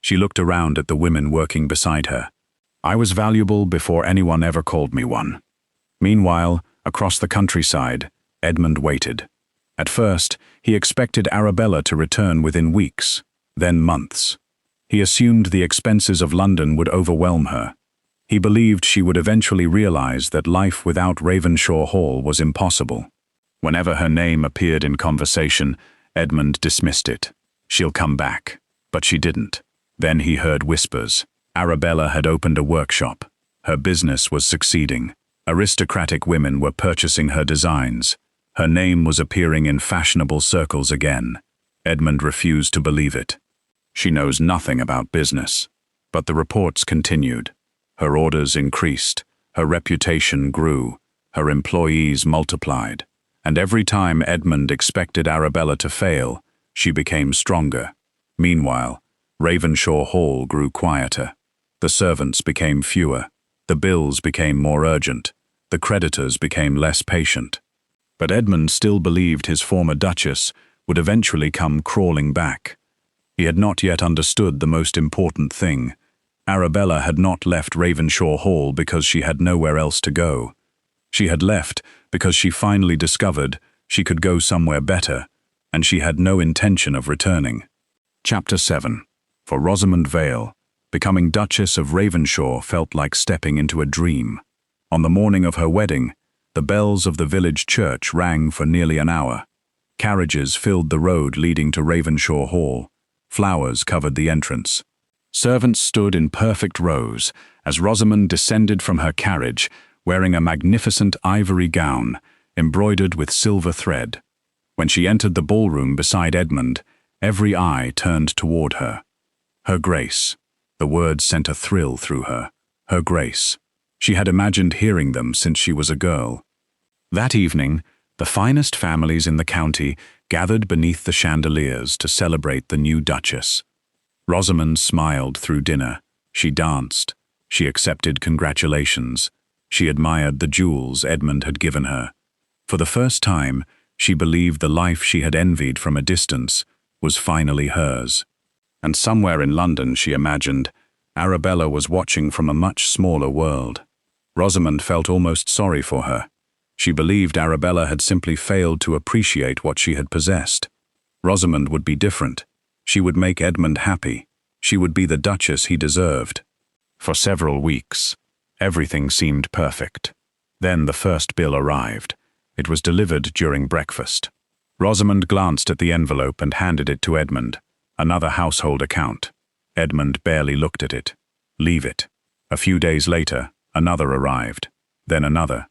She looked around at the women working beside her. "I was valuable before anyone ever called me one." Meanwhile, across the countryside, Edmund waited. At first, he expected Arabella to return within weeks, then months. He assumed the expenses of London would overwhelm her. He believed she would eventually realize that life without Ravenshaw Hall was impossible. Whenever her name appeared in conversation, Edmund dismissed it. "She'll come back." But she didn't. Then he heard whispers. Arabella had opened a workshop. Her business was succeeding. Aristocratic women were purchasing her designs. Her name was appearing in fashionable circles again. Edmund refused to believe it. "She knows nothing about business." But the reports continued. Her orders increased. Her reputation grew. Her employees multiplied. And every time Edmund expected Arabella to fail, she became stronger. Meanwhile, Ravenshaw Hall grew quieter. The servants became fewer. The bills became more urgent. The creditors became less patient. But Edmund still believed his former duchess would eventually come crawling back. He had not yet understood the most important thing. Arabella had not left Ravenshaw Hall because she had nowhere else to go. She had left because she finally discovered she could go somewhere better, and she had no intention of returning. Chapter 7. For Rosamund Vale, becoming Duchess of Ravenshaw felt like stepping into a dream. On the morning of her wedding, the bells of the village church rang for nearly an hour. Carriages filled the road leading to Ravenshaw Hall. Flowers covered the entrance. Servants stood in perfect rows as Rosamund descended from her carriage, wearing a magnificent ivory gown, embroidered with silver thread. When she entered the ballroom beside Edmund, every eye turned toward her. Her Grace. The words sent a thrill through her. Her Grace. She had imagined hearing them since she was a girl. That evening, the finest families in the county gathered beneath the chandeliers to celebrate the new duchess. Rosamund smiled through dinner. She danced. She accepted congratulations. She admired the jewels Edmund had given her. For the first time, she believed the life she had envied from a distance was finally hers. And somewhere in London, she imagined, Arabella was watching from a much smaller world. Rosamund felt almost sorry for her. She believed Arabella had simply failed to appreciate what she had possessed. Rosamund would be different. She would make Edmund happy. She would be the duchess he deserved. For several weeks, everything seemed perfect. Then the first bill arrived. It was delivered during breakfast. Rosamund glanced at the envelope and handed it to Edmund. Another household account. Edmund barely looked at it. Leave it. A few days later, another arrived. Then another.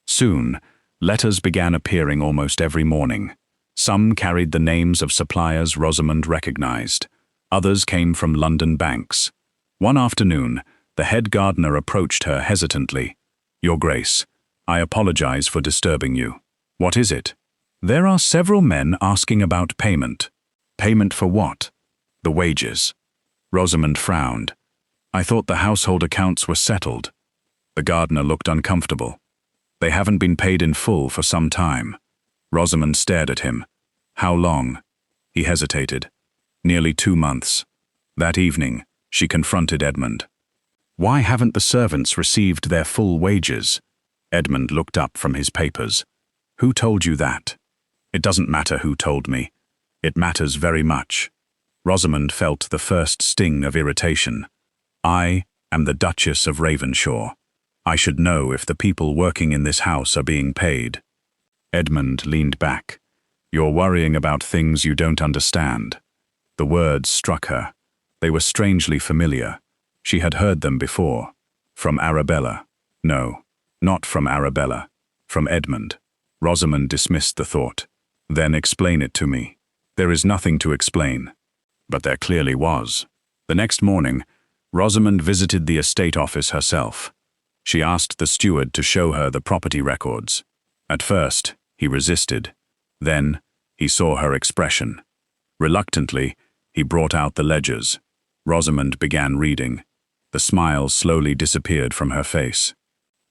Soon, letters began appearing almost every morning. Some carried the names of suppliers Rosamund recognized. Others came from London banks. One afternoon, the head gardener approached her hesitantly. "Your Grace, I apologize for disturbing you." "What is it?" "There are several men asking about payment." "Payment for what?" "The wages." Rosamund frowned. "I thought the household accounts were settled." The gardener looked uncomfortable. "They haven't been paid in full for some time." Rosamund stared at him. "How long?" He hesitated. "Nearly 2 months." That evening, she confronted Edmund. "Why haven't the servants received their full wages?" Edmund looked up from his papers. "Who told you that?" "It doesn't matter who told me. It matters very much." Rosamund felt the first sting of irritation. I am the Duchess of Ravenshaw. I should know if the people working in this house are being paid. Edmund leaned back. You're worrying about things you don't understand. The words struck her. They were strangely familiar. She had heard them before. From Arabella. No, not from Arabella. From Edmund. Rosamond dismissed the thought. Then explain it to me. There is nothing to explain. But there clearly was. The next morning, Rosamond visited the estate office herself. She asked the steward to show her the property records. At first, he resisted. Then, he saw her expression. Reluctantly, he brought out the ledgers. Rosamond began reading. The smile slowly disappeared from her face.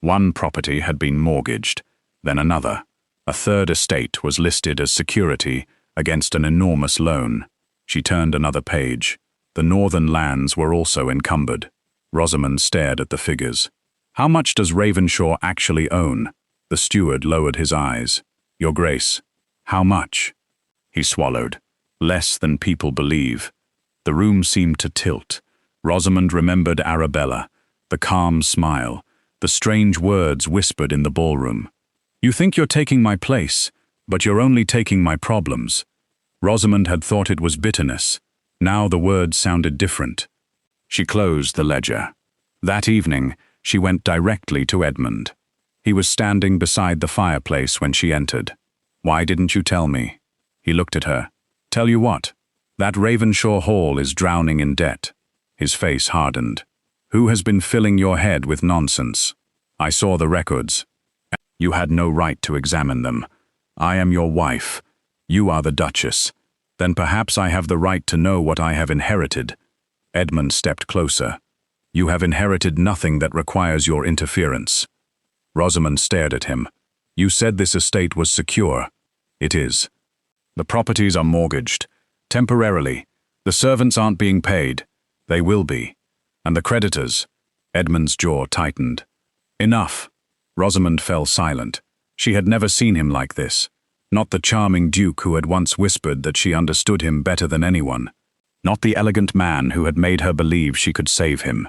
One property had been mortgaged, then another. A third estate was listed as security against an enormous loan. She turned another page. The northern lands were also encumbered. Rosamond stared at the figures. How much does Ravenshaw actually own? The steward lowered his eyes. Your Grace, how much? He swallowed. Less than people believe. The room seemed to tilt. Rosamond remembered Arabella, the calm smile, the strange words whispered in the ballroom. You think you're taking my place, but you're only taking my problems. Rosamond had thought it was bitterness. Now the words sounded different. She closed the ledger. That evening, she went directly to Edmund. He was standing beside the fireplace when she entered. Why didn't you tell me? He looked at her. Tell you what? That Ravenshaw Hall is drowning in debt. His face hardened. Who has been filling your head with nonsense? I saw the records. You had no right to examine them. I am your wife. You are the Duchess. Then perhaps I have the right to know what I have inherited. Edmund stepped closer. You have inherited nothing that requires your interference. Rosamond stared at him. You said this estate was secure. It is. The properties are mortgaged. Temporarily. The servants aren't being paid. They will be. And the creditors. Edmund's jaw tightened. Enough. Rosamond fell silent. She had never seen him like this. Not the charming Duke who had once whispered that she understood him better than anyone. Not the elegant man who had made her believe she could save him.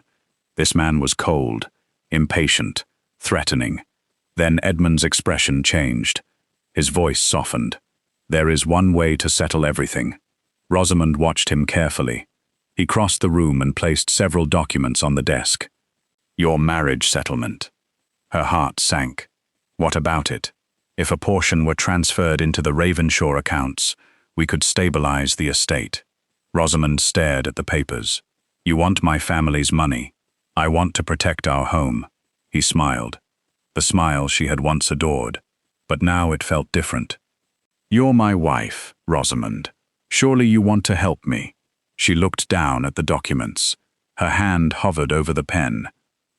This man was cold, impatient, threatening. Then Edmund's expression changed. His voice softened. There is one way to settle everything. Rosamond watched him carefully. He crossed the room and placed several documents on the desk. Your marriage settlement. Her heart sank. What about it? If a portion were transferred into the Ravenshaw accounts, we could stabilize the estate. Rosamond stared at the papers. You want my family's money. I want to protect our home. He smiled. The smile she had once adored. But now it felt different. You're my wife, Rosamond. Surely you want to help me. She looked down at the documents. Her hand hovered over the pen.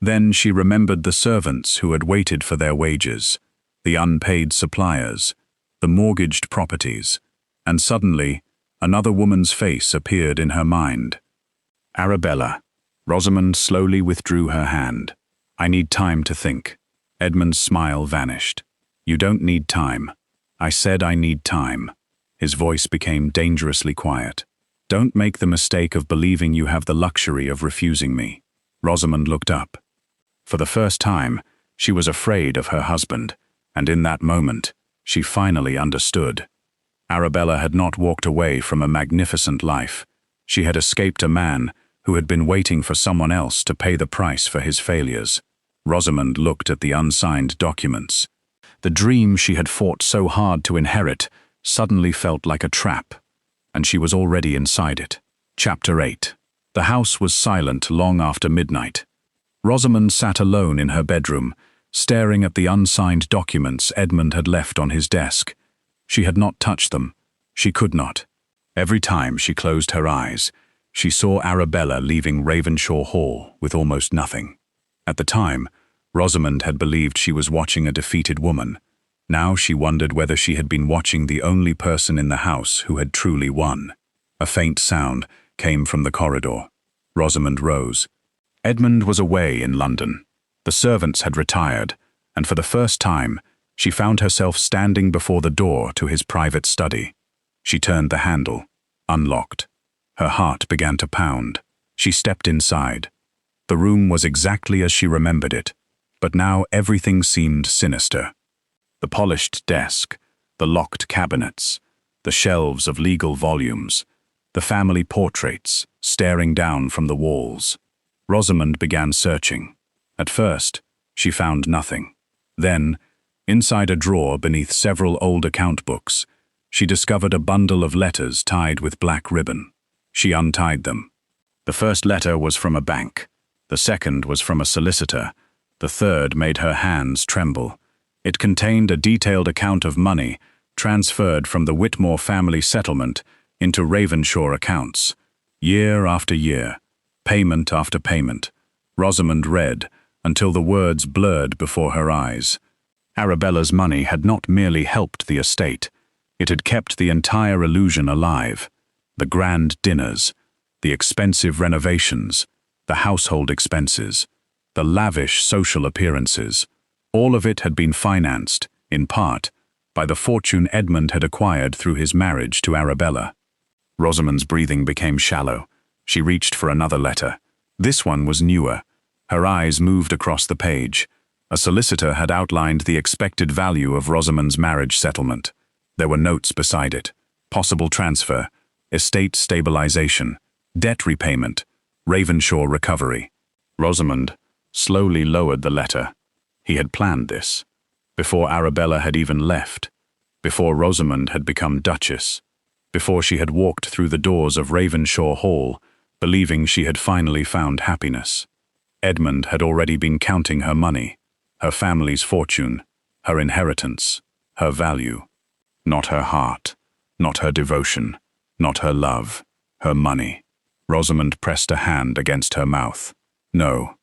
Then she remembered the servants who had waited for their wages, the unpaid suppliers, the mortgaged properties, and suddenly, another woman's face appeared in her mind. Arabella. Rosamond slowly withdrew her hand. I need time to think. Edmund's smile vanished. You don't need time. I said I need time. His voice became dangerously quiet. Don't make the mistake of believing you have the luxury of refusing me. Rosamond looked up. For the first time, she was afraid of her husband, and in that moment, she finally understood. Arabella had not walked away from a magnificent life. She had escaped a man who had been waiting for someone else to pay the price for his failures. Rosamond looked at the unsigned documents. The dream she had fought so hard to inherit suddenly felt like a trap, and she was already inside it. Chapter 8. The house was silent long after midnight. Rosamond sat alone in her bedroom, staring at the unsigned documents Edmund had left on his desk. She had not touched them. She could not. Every time she closed her eyes, she saw Arabella leaving Ravenshaw Hall with almost nothing. At the time, Rosamond had believed she was watching a defeated woman. Now she wondered whether she had been watching the only person in the house who had truly won. A faint sound came from the corridor. Rosamond rose. Edmund was away in London. The servants had retired, and for the first time, she found herself standing before the door to his private study. She turned the handle, unlocked. Her heart began to pound. She stepped inside. The room was exactly as she remembered it, but now everything seemed sinister. The polished desk, the locked cabinets, the shelves of legal volumes, the family portraits staring down from the walls. Rosamond began searching. At first, she found nothing. Then, inside a drawer beneath several old account books, she discovered a bundle of letters tied with black ribbon. She untied them. The first letter was from a bank. The second was from a solicitor. The third made her hands tremble. It contained a detailed account of money transferred from the Whitmore family settlement into Ravenshaw accounts. Year after year, payment after payment. Rosamond read until the words blurred before her eyes. Arabella's money had not merely helped the estate, it had kept the entire illusion alive. The grand dinners, the expensive renovations, the household expenses, the lavish social appearances, all of it had been financed, in part, by the fortune Edmund had acquired through his marriage to Arabella. Rosamond's breathing became shallow. She reached for another letter. This one was newer. Her eyes moved across the page. A solicitor had outlined the expected value of Rosamond's marriage settlement. There were notes beside it: possible transfer, estate stabilization, debt repayment, Ravenshaw recovery. Rosamond slowly lowered the letter. He had planned this. Before Arabella had even left. Before Rosamond had become Duchess. Before she had walked through the doors of Ravenshaw Hall, believing she had finally found happiness. Edmund had already been counting her money, her family's fortune, her inheritance, her value. Not her heart, not her devotion, not her love, her money. Rosamond pressed a hand against her mouth. No,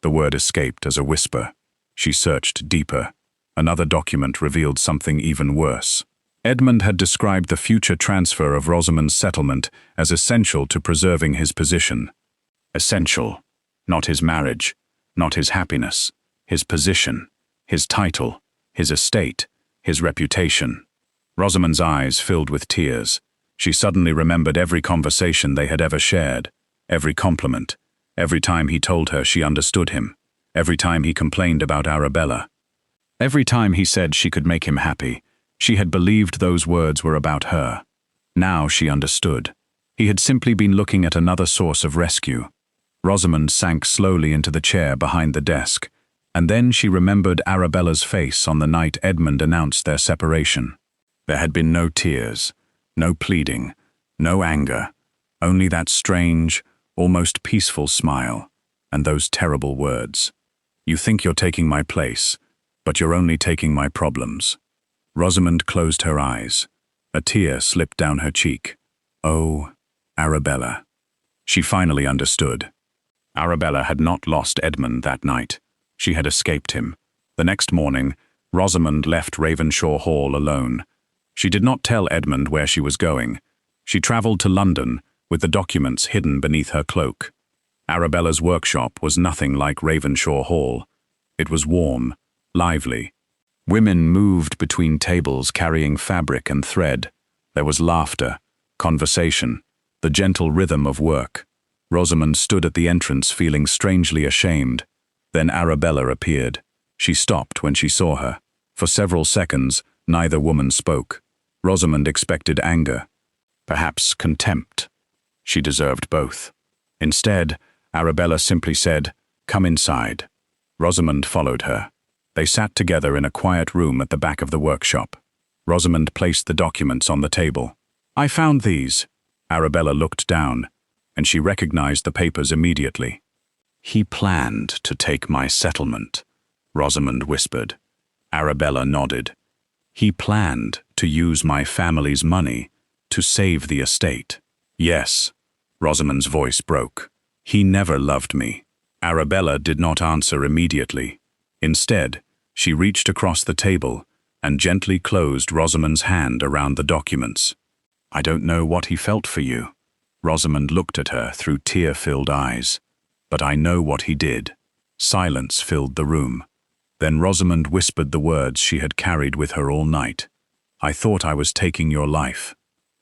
the word escaped as a whisper. She searched deeper. Another document revealed something even worse. Edmund had described the future transfer of Rosamond's settlement as essential to preserving his position. Essential. Not his marriage, not his happiness, his position, his title, his estate, his reputation. Rosamond's eyes filled with tears. She suddenly remembered every conversation they had ever shared, every compliment, every time he told her she understood him, every time he complained about Arabella. Every time he said she could make him happy, she had believed those words were about her. Now she understood. He had simply been looking at another source of rescue. Rosamond sank slowly into the chair behind the desk, and then she remembered Arabella's face on the night Edmund announced their separation. There had been no tears, no pleading, no anger, only that strange, almost peaceful smile, and those terrible words. "You think you're taking my place, but you're only taking my problems." Rosamond closed her eyes. A tear slipped down her cheek. Oh, Arabella. She finally understood. Arabella had not lost Edmund that night. She had escaped him. The next morning, Rosamond left Ravenshaw Hall alone. She did not tell Edmund where she was going. She travelled to London, with the documents hidden beneath her cloak. Arabella's workshop was nothing like Ravenshaw Hall. It was warm, lively. Women moved between tables carrying fabric and thread. There was laughter, conversation, the gentle rhythm of work. Rosamond stood at the entrance feeling strangely ashamed. Then Arabella appeared. She stopped when she saw her. For several seconds, neither woman spoke. Rosamond expected anger, perhaps contempt. She deserved both. Instead, Arabella simply said, "Come inside." Rosamond followed her. They sat together in a quiet room at the back of the workshop. Rosamond placed the documents on the table. "I found these." Arabella looked down, and she recognized the papers immediately. "He planned to take my settlement," Rosamond whispered. Arabella nodded. "He planned to use my family's money to save the estate." "Yes," Rosamond's voice broke. "He never loved me." Arabella did not answer immediately. Instead, she reached across the table and gently closed Rosamond's hand around the documents. "I don't know what he felt for you." Rosamond looked at her through tear-filled eyes. "But I know what he did." Silence filled the room. Then Rosamond whispered the words she had carried with her all night. "I thought I was taking your life."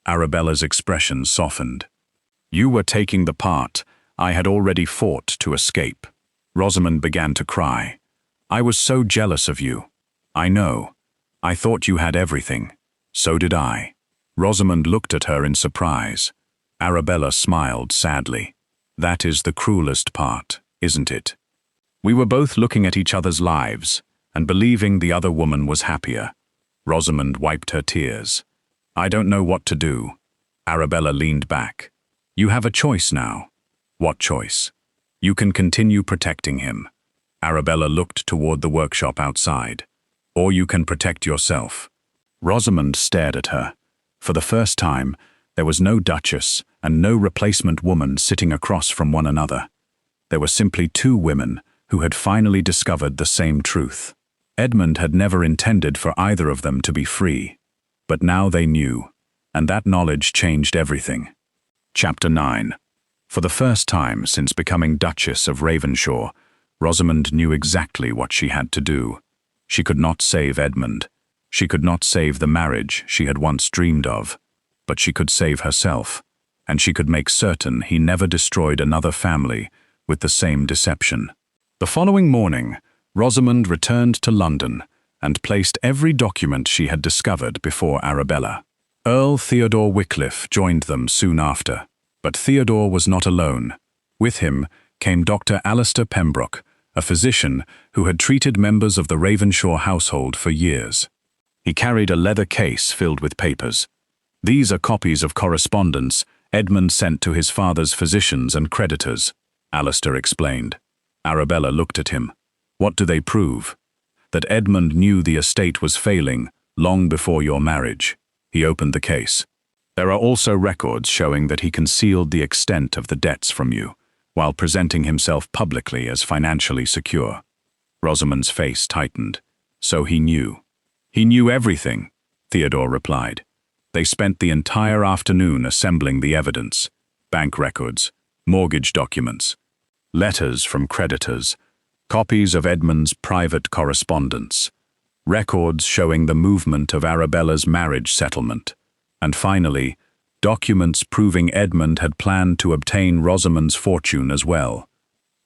Arabella's expression softened. "You were taking the part I had already fought to escape." Rosamond began to cry. "I was so jealous of you. I know. I thought you had everything. So did I." Rosamond looked at her in surprise. Arabella smiled sadly. "That is the cruelest part, isn't it? We were both looking at each other's lives and believing the other woman was happier." Rosamond wiped her tears. "I don't know what to do." Arabella leaned back. "You have a choice now." "What choice?" "You can continue protecting him." Arabella looked toward the workshop outside. "Or you can protect yourself." Rosamond stared at her. For the first time, there was no Duchess and no replacement woman sitting across from one another. There were simply two women who had finally discovered the same truth. Edmund had never intended for either of them to be free, but now they knew, and that knowledge changed everything. Chapter 9. For the first time since becoming Duchess of Ravenshaw, Rosamond knew exactly what she had to do. She could not save Edmund. She could not save the marriage she had once dreamed of, but she could save herself, and she could make certain he never destroyed another family with the same deception. The following morning, Rosamond returned to London and placed every document she had discovered before Arabella. Earl Theodore Wycliffe joined them soon after, but Theodore was not alone. With him came Dr. Alistair Pembroke, a physician who had treated members of the Ravenshaw household for years. He carried a leather case filled with papers. "These are copies of correspondence Edmund sent to his father's physicians and creditors," Alistair explained. Arabella looked at him. "What do they prove?" "That Edmund knew the estate was failing long before your marriage." He opened the case. "There are also records showing that he concealed the extent of the debts from you, while presenting himself publicly as financially secure." Rosamond's face tightened. "So he knew." "He knew everything," Theodore replied. "They spent the entire afternoon assembling the evidence: bank records, mortgage documents, letters from creditors, copies of Edmund's private correspondence, records showing the movement of Arabella's marriage settlement, and finally, documents proving Edmund had planned to obtain Rosamond's fortune as well.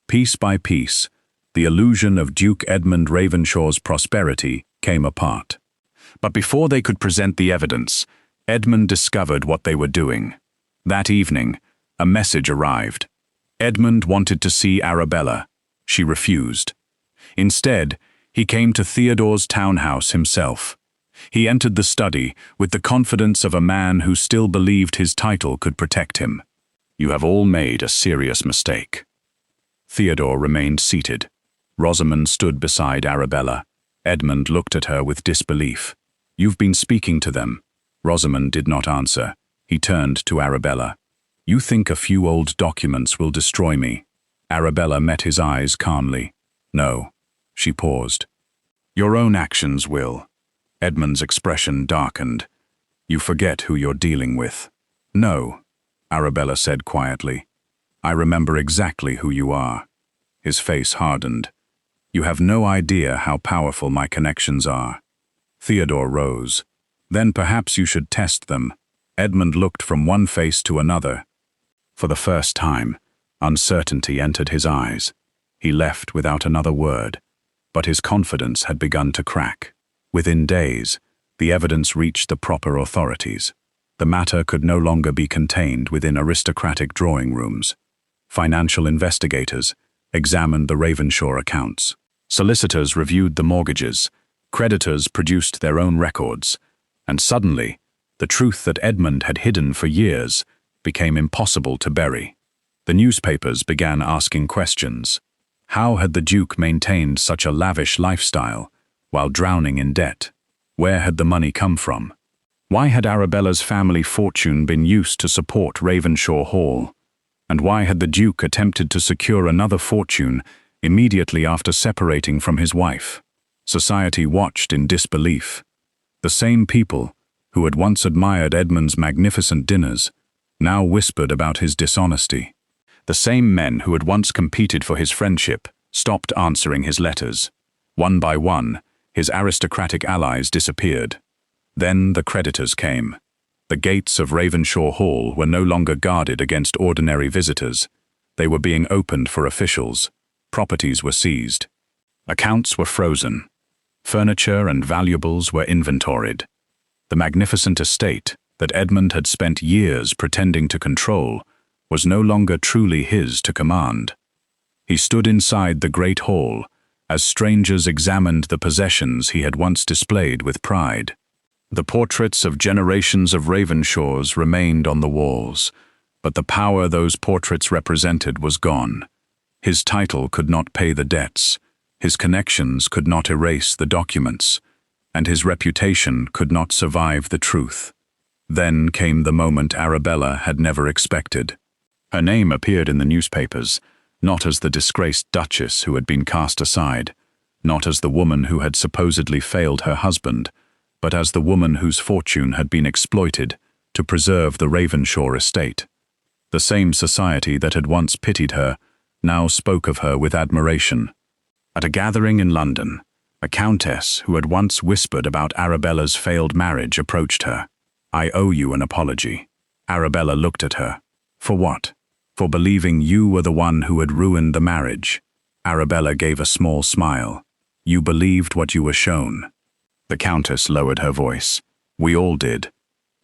Piece by piece, the illusion of Duke Edmund Ravenshaw's prosperity came apart. But before they could present the evidence, Edmund discovered what they were doing. That evening, a message arrived. Edmund wanted to see Arabella. She refused. Instead, he came to Theodore's townhouse himself. He entered the study with the confidence of a man who still believed his title could protect him. "You have all made a serious mistake." Theodore remained seated. Rosamond stood beside Arabella. Edmund looked at her with disbelief. "You've been speaking to them." Rosamond did not answer. He turned to Arabella. "You think a few old documents will destroy me?" Arabella met his eyes calmly. "No." She paused. "Your own actions will." Edmund's expression darkened. "You forget who you're dealing with." "No," Arabella said quietly. "I remember exactly who you are." His face hardened. "You have no idea how powerful my connections are." Theodore rose. "Then perhaps you should test them." Edmund looked from one face to another. For the first time, uncertainty entered his eyes. He left without another word, but his confidence had begun to crack. Within days, the evidence reached the proper authorities. The matter could no longer be contained within aristocratic drawing rooms. Financial investigators examined the Ravenshaw accounts. Solicitors reviewed the mortgages. Creditors produced their own records. And suddenly, the truth that Edmund had hidden for years became impossible to bury. The newspapers began asking questions. How had the Duke maintained such a lavish lifestyle while drowning in debt? Where had the money come from? Why had Arabella's family fortune been used to support Ravenshaw Hall? And why had the Duke attempted to secure another fortune immediately after separating from his wife? Society watched in disbelief. The same people who had once admired Edmund's magnificent dinners now whispered about his dishonesty. The same men who had once competed for his friendship stopped answering his letters. One by one, his aristocratic allies disappeared. Then the creditors came. The gates of Ravenshaw Hall were no longer guarded against ordinary visitors. They were being opened for officials. Properties were seized. Accounts were frozen. Furniture and valuables were inventoried. The magnificent estate that Edmund had spent years pretending to control was no longer truly his to command. He stood inside the great hall as strangers examined the possessions he had once displayed with pride. The portraits of generations of Ravenshaws remained on the walls, but the power those portraits represented was gone. His title could not pay the debts, his connections could not erase the documents, and his reputation could not survive the truth. Then came the moment Arabella had never expected. Her name appeared in the newspapers, not as the disgraced Duchess who had been cast aside, not as the woman who had supposedly failed her husband, but as the woman whose fortune had been exploited to preserve the Ravenshaw estate. The same society that had once pitied her now spoke of her with admiration. At a gathering in London, a countess who had once whispered about Arabella's failed marriage approached her. "I owe you an apology." Arabella looked at her. "For what?" "For believing you were the one who had ruined the marriage." Arabella gave a small smile. "You believed what you were shown." The countess lowered her voice. "We all did."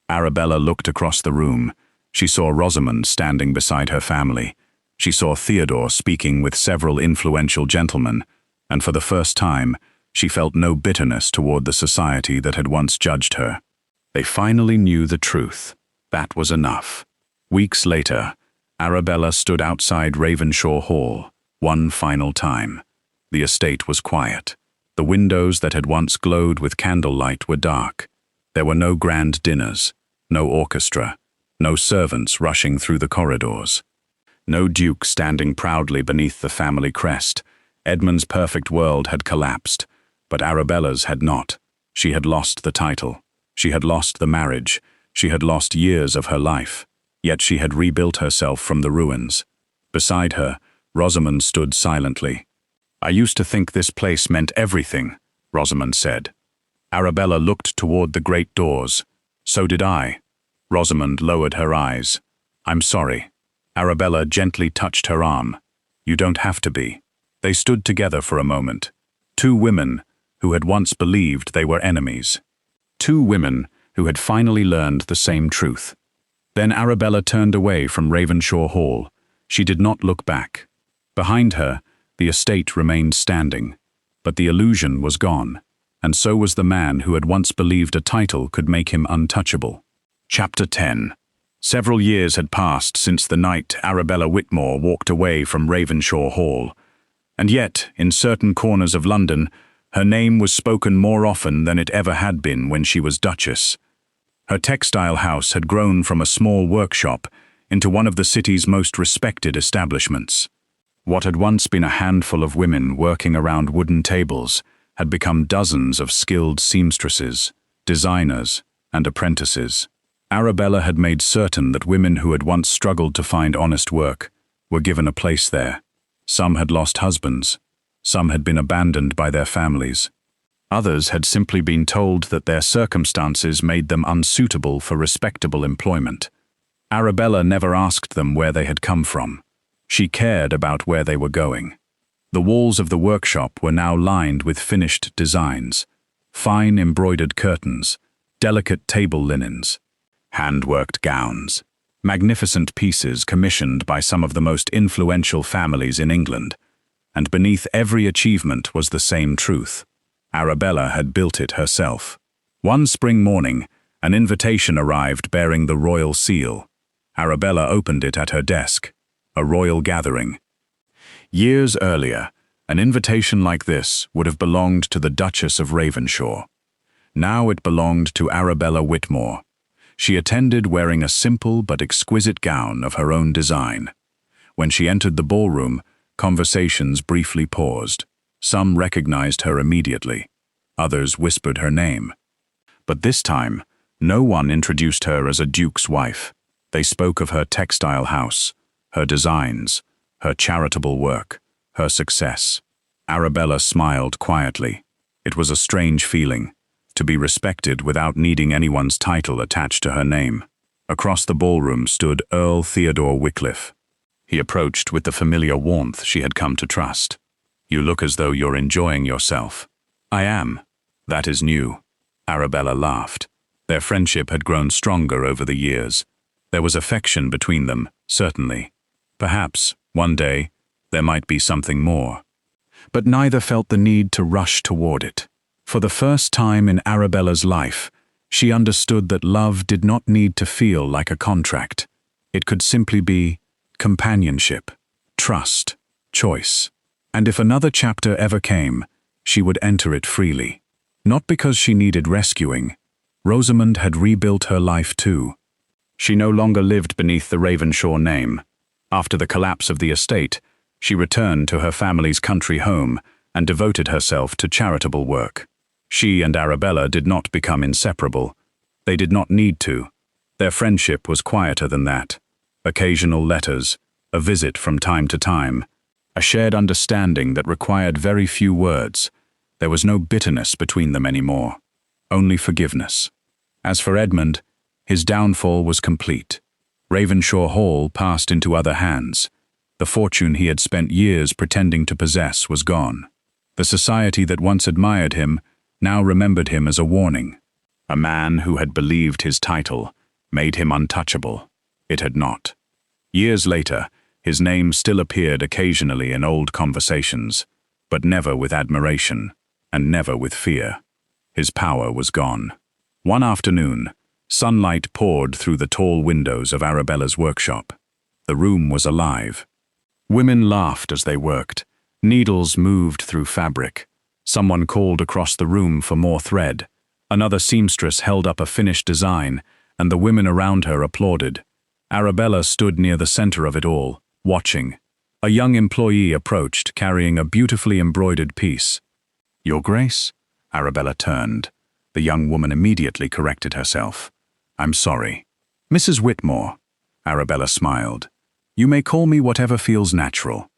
Arabella looked across the room. She saw Rosamond standing beside her family. She saw Theodore speaking with several influential gentlemen, and for the first time, she felt no bitterness toward the society that had once judged her. They finally knew the truth. That was enough. Weeks later, Arabella stood outside Ravenshaw Hall, one final time. The estate was quiet. The windows that had once glowed with candlelight were dark. There were no grand dinners, no orchestra, no servants rushing through the corridors. No duke standing proudly beneath the family crest. Edmund's perfect world had collapsed, but Arabella's had not. She had lost the title. She had lost the marriage. She had lost years of her life. Yet she had rebuilt herself from the ruins. Beside her, Rosamond stood silently. "I used to think this place meant everything," Rosamond said. Arabella looked toward the great doors. "So did I." Rosamond lowered her eyes. "I'm sorry." Arabella gently touched her arm. "You don't have to be." They stood together for a moment. Two women who had once believed they were enemies. Two women who had finally learned the same truth. Then Arabella turned away from Ravenshaw Hall. She did not look back. Behind her, the estate remained standing, but the illusion was gone, and so was the man who had once believed a title could make him untouchable. Chapter 10. Several years had passed since the night Arabella Whitmore walked away from Ravenshaw Hall, and yet, in certain corners of London, her name was spoken more often than it ever had been when she was Duchess. Her textile house had grown from a small workshop into one of the city's most respected establishments. What had once been a handful of women working around wooden tables had become dozens of skilled seamstresses, designers, and apprentices. Arabella had made certain that women who had once struggled to find honest work were given a place there. Some had lost husbands. Some had been abandoned by their families. Others had simply been told that their circumstances made them unsuitable for respectable employment. Arabella never asked them where they had come from. She cared about where they were going. The walls of the workshop were now lined with finished designs, fine embroidered curtains, delicate table linens, hand-worked gowns, magnificent pieces commissioned by some of the most influential families in England. And beneath every achievement was the same truth. Arabella had built it herself. One spring morning, an invitation arrived bearing the royal seal. Arabella opened it at her desk. A royal gathering. Years earlier, an invitation like this would have belonged to the Duchess of Ravenshaw. Now it belonged to Arabella Whitmore. She attended wearing a simple but exquisite gown of her own design. When she entered the ballroom, conversations briefly paused. Some recognized her immediately. Others whispered her name. But this time, no one introduced her as a duke's wife. They spoke of her textile house, her designs, her charitable work, her success. Arabella smiled quietly. It was a strange feeling, to be respected without needing anyone's title attached to her name. Across the ballroom stood Earl Theodore Wycliffe. He approached with the familiar warmth she had come to trust. "You look as though you're enjoying yourself." "I am." "That is new." Arabella laughed. Their friendship had grown stronger over the years. There was affection between them, certainly. Perhaps, one day, there might be something more. But neither felt the need to rush toward it. For the first time in Arabella's life, she understood that love did not need to feel like a contract. It could simply be companionship, trust, choice. And if another chapter ever came, she would enter it freely. Not because she needed rescuing. Rosamond had rebuilt her life too. She no longer lived beneath the Ravenshaw name. After the collapse of the estate, she returned to her family's country home and devoted herself to charitable work. She and Arabella did not become inseparable. They did not need to. Their friendship was quieter than that. Occasional letters, a visit from time to time, a shared understanding that required very few words. There was no bitterness between them anymore, only forgiveness. As for Edmund, his downfall was complete. Ravenshaw Hall passed into other hands. The fortune he had spent years pretending to possess was gone. The society that once admired him now remembered him as a warning. A man who had believed his title made him untouchable. It had not. Years later, his name still appeared occasionally in old conversations, but never with admiration, and never with fear. His power was gone. One afternoon, sunlight poured through the tall windows of Arabella's workshop. The room was alive. Women laughed as they worked. Needles moved through fabric. Someone called across the room for more thread. Another seamstress held up a finished design, and the women around her applauded. Arabella stood near the center of it all, watching. A young employee approached, carrying a beautifully embroidered piece. "Your Grace?" Arabella turned. The young woman immediately corrected herself. "I'm sorry." "Mrs. Whitmore." Arabella smiled. "You may call me whatever feels natural."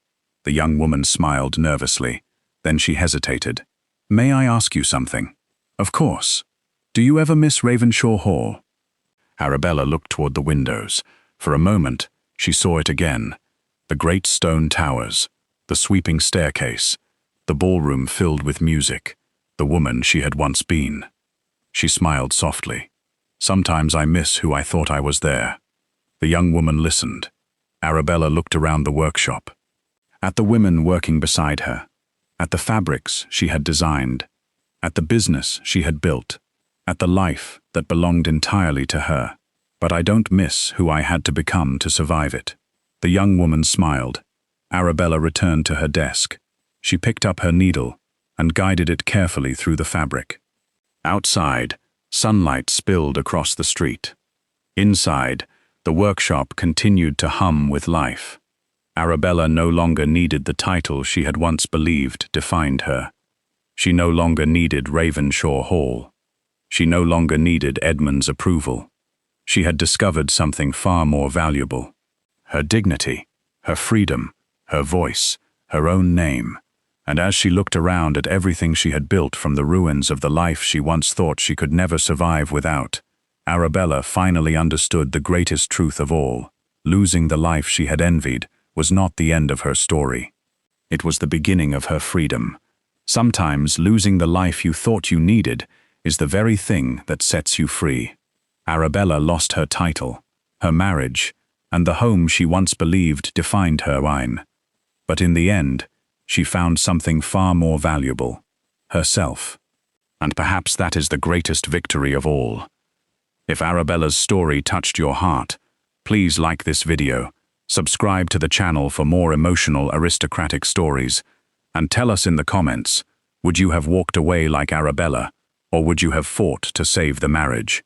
The young woman smiled nervously. Then she hesitated. "May I ask you something?" "Of course. Do you ever miss Ravenshaw Hall?" Arabella looked toward the windows. For a moment, she saw it again. The great stone towers, the sweeping staircase, the ballroom filled with music, the woman she had once been. She smiled softly. "Sometimes I miss who I thought I was there." The young woman listened. Arabella looked around the workshop. At the women working beside her. At the fabrics she had designed. At the business she had built. At the life that belonged entirely to her. "But I don't miss who I had to become to survive it." The young woman smiled. Arabella returned to her desk. She picked up her needle and guided it carefully through the fabric. Outside, sunlight spilled across the street. Inside, the workshop continued to hum with life. Arabella no longer needed the title she had once believed defined her. She no longer needed Ravenshaw Hall. She no longer needed Edmund's approval. She had discovered something far more valuable. Her dignity, her freedom, her voice, her own name. And as she looked around at everything she had built from the ruins of the life she once thought she could never survive without, Arabella finally understood the greatest truth of all. Losing the life she had envied was not the end of her story. It was the beginning of her freedom. Sometimes losing the life you thought you needed is the very thing that sets you free. Arabella lost her title, her marriage, and the home she once believed defined her wine. But in the end, she found something far more valuable, herself. And perhaps that is the greatest victory of all. If Arabella's story touched your heart, please like this video, subscribe to the channel for more emotional aristocratic stories, and tell us in the comments, would you have walked away like Arabella, or would you have fought to save the marriage?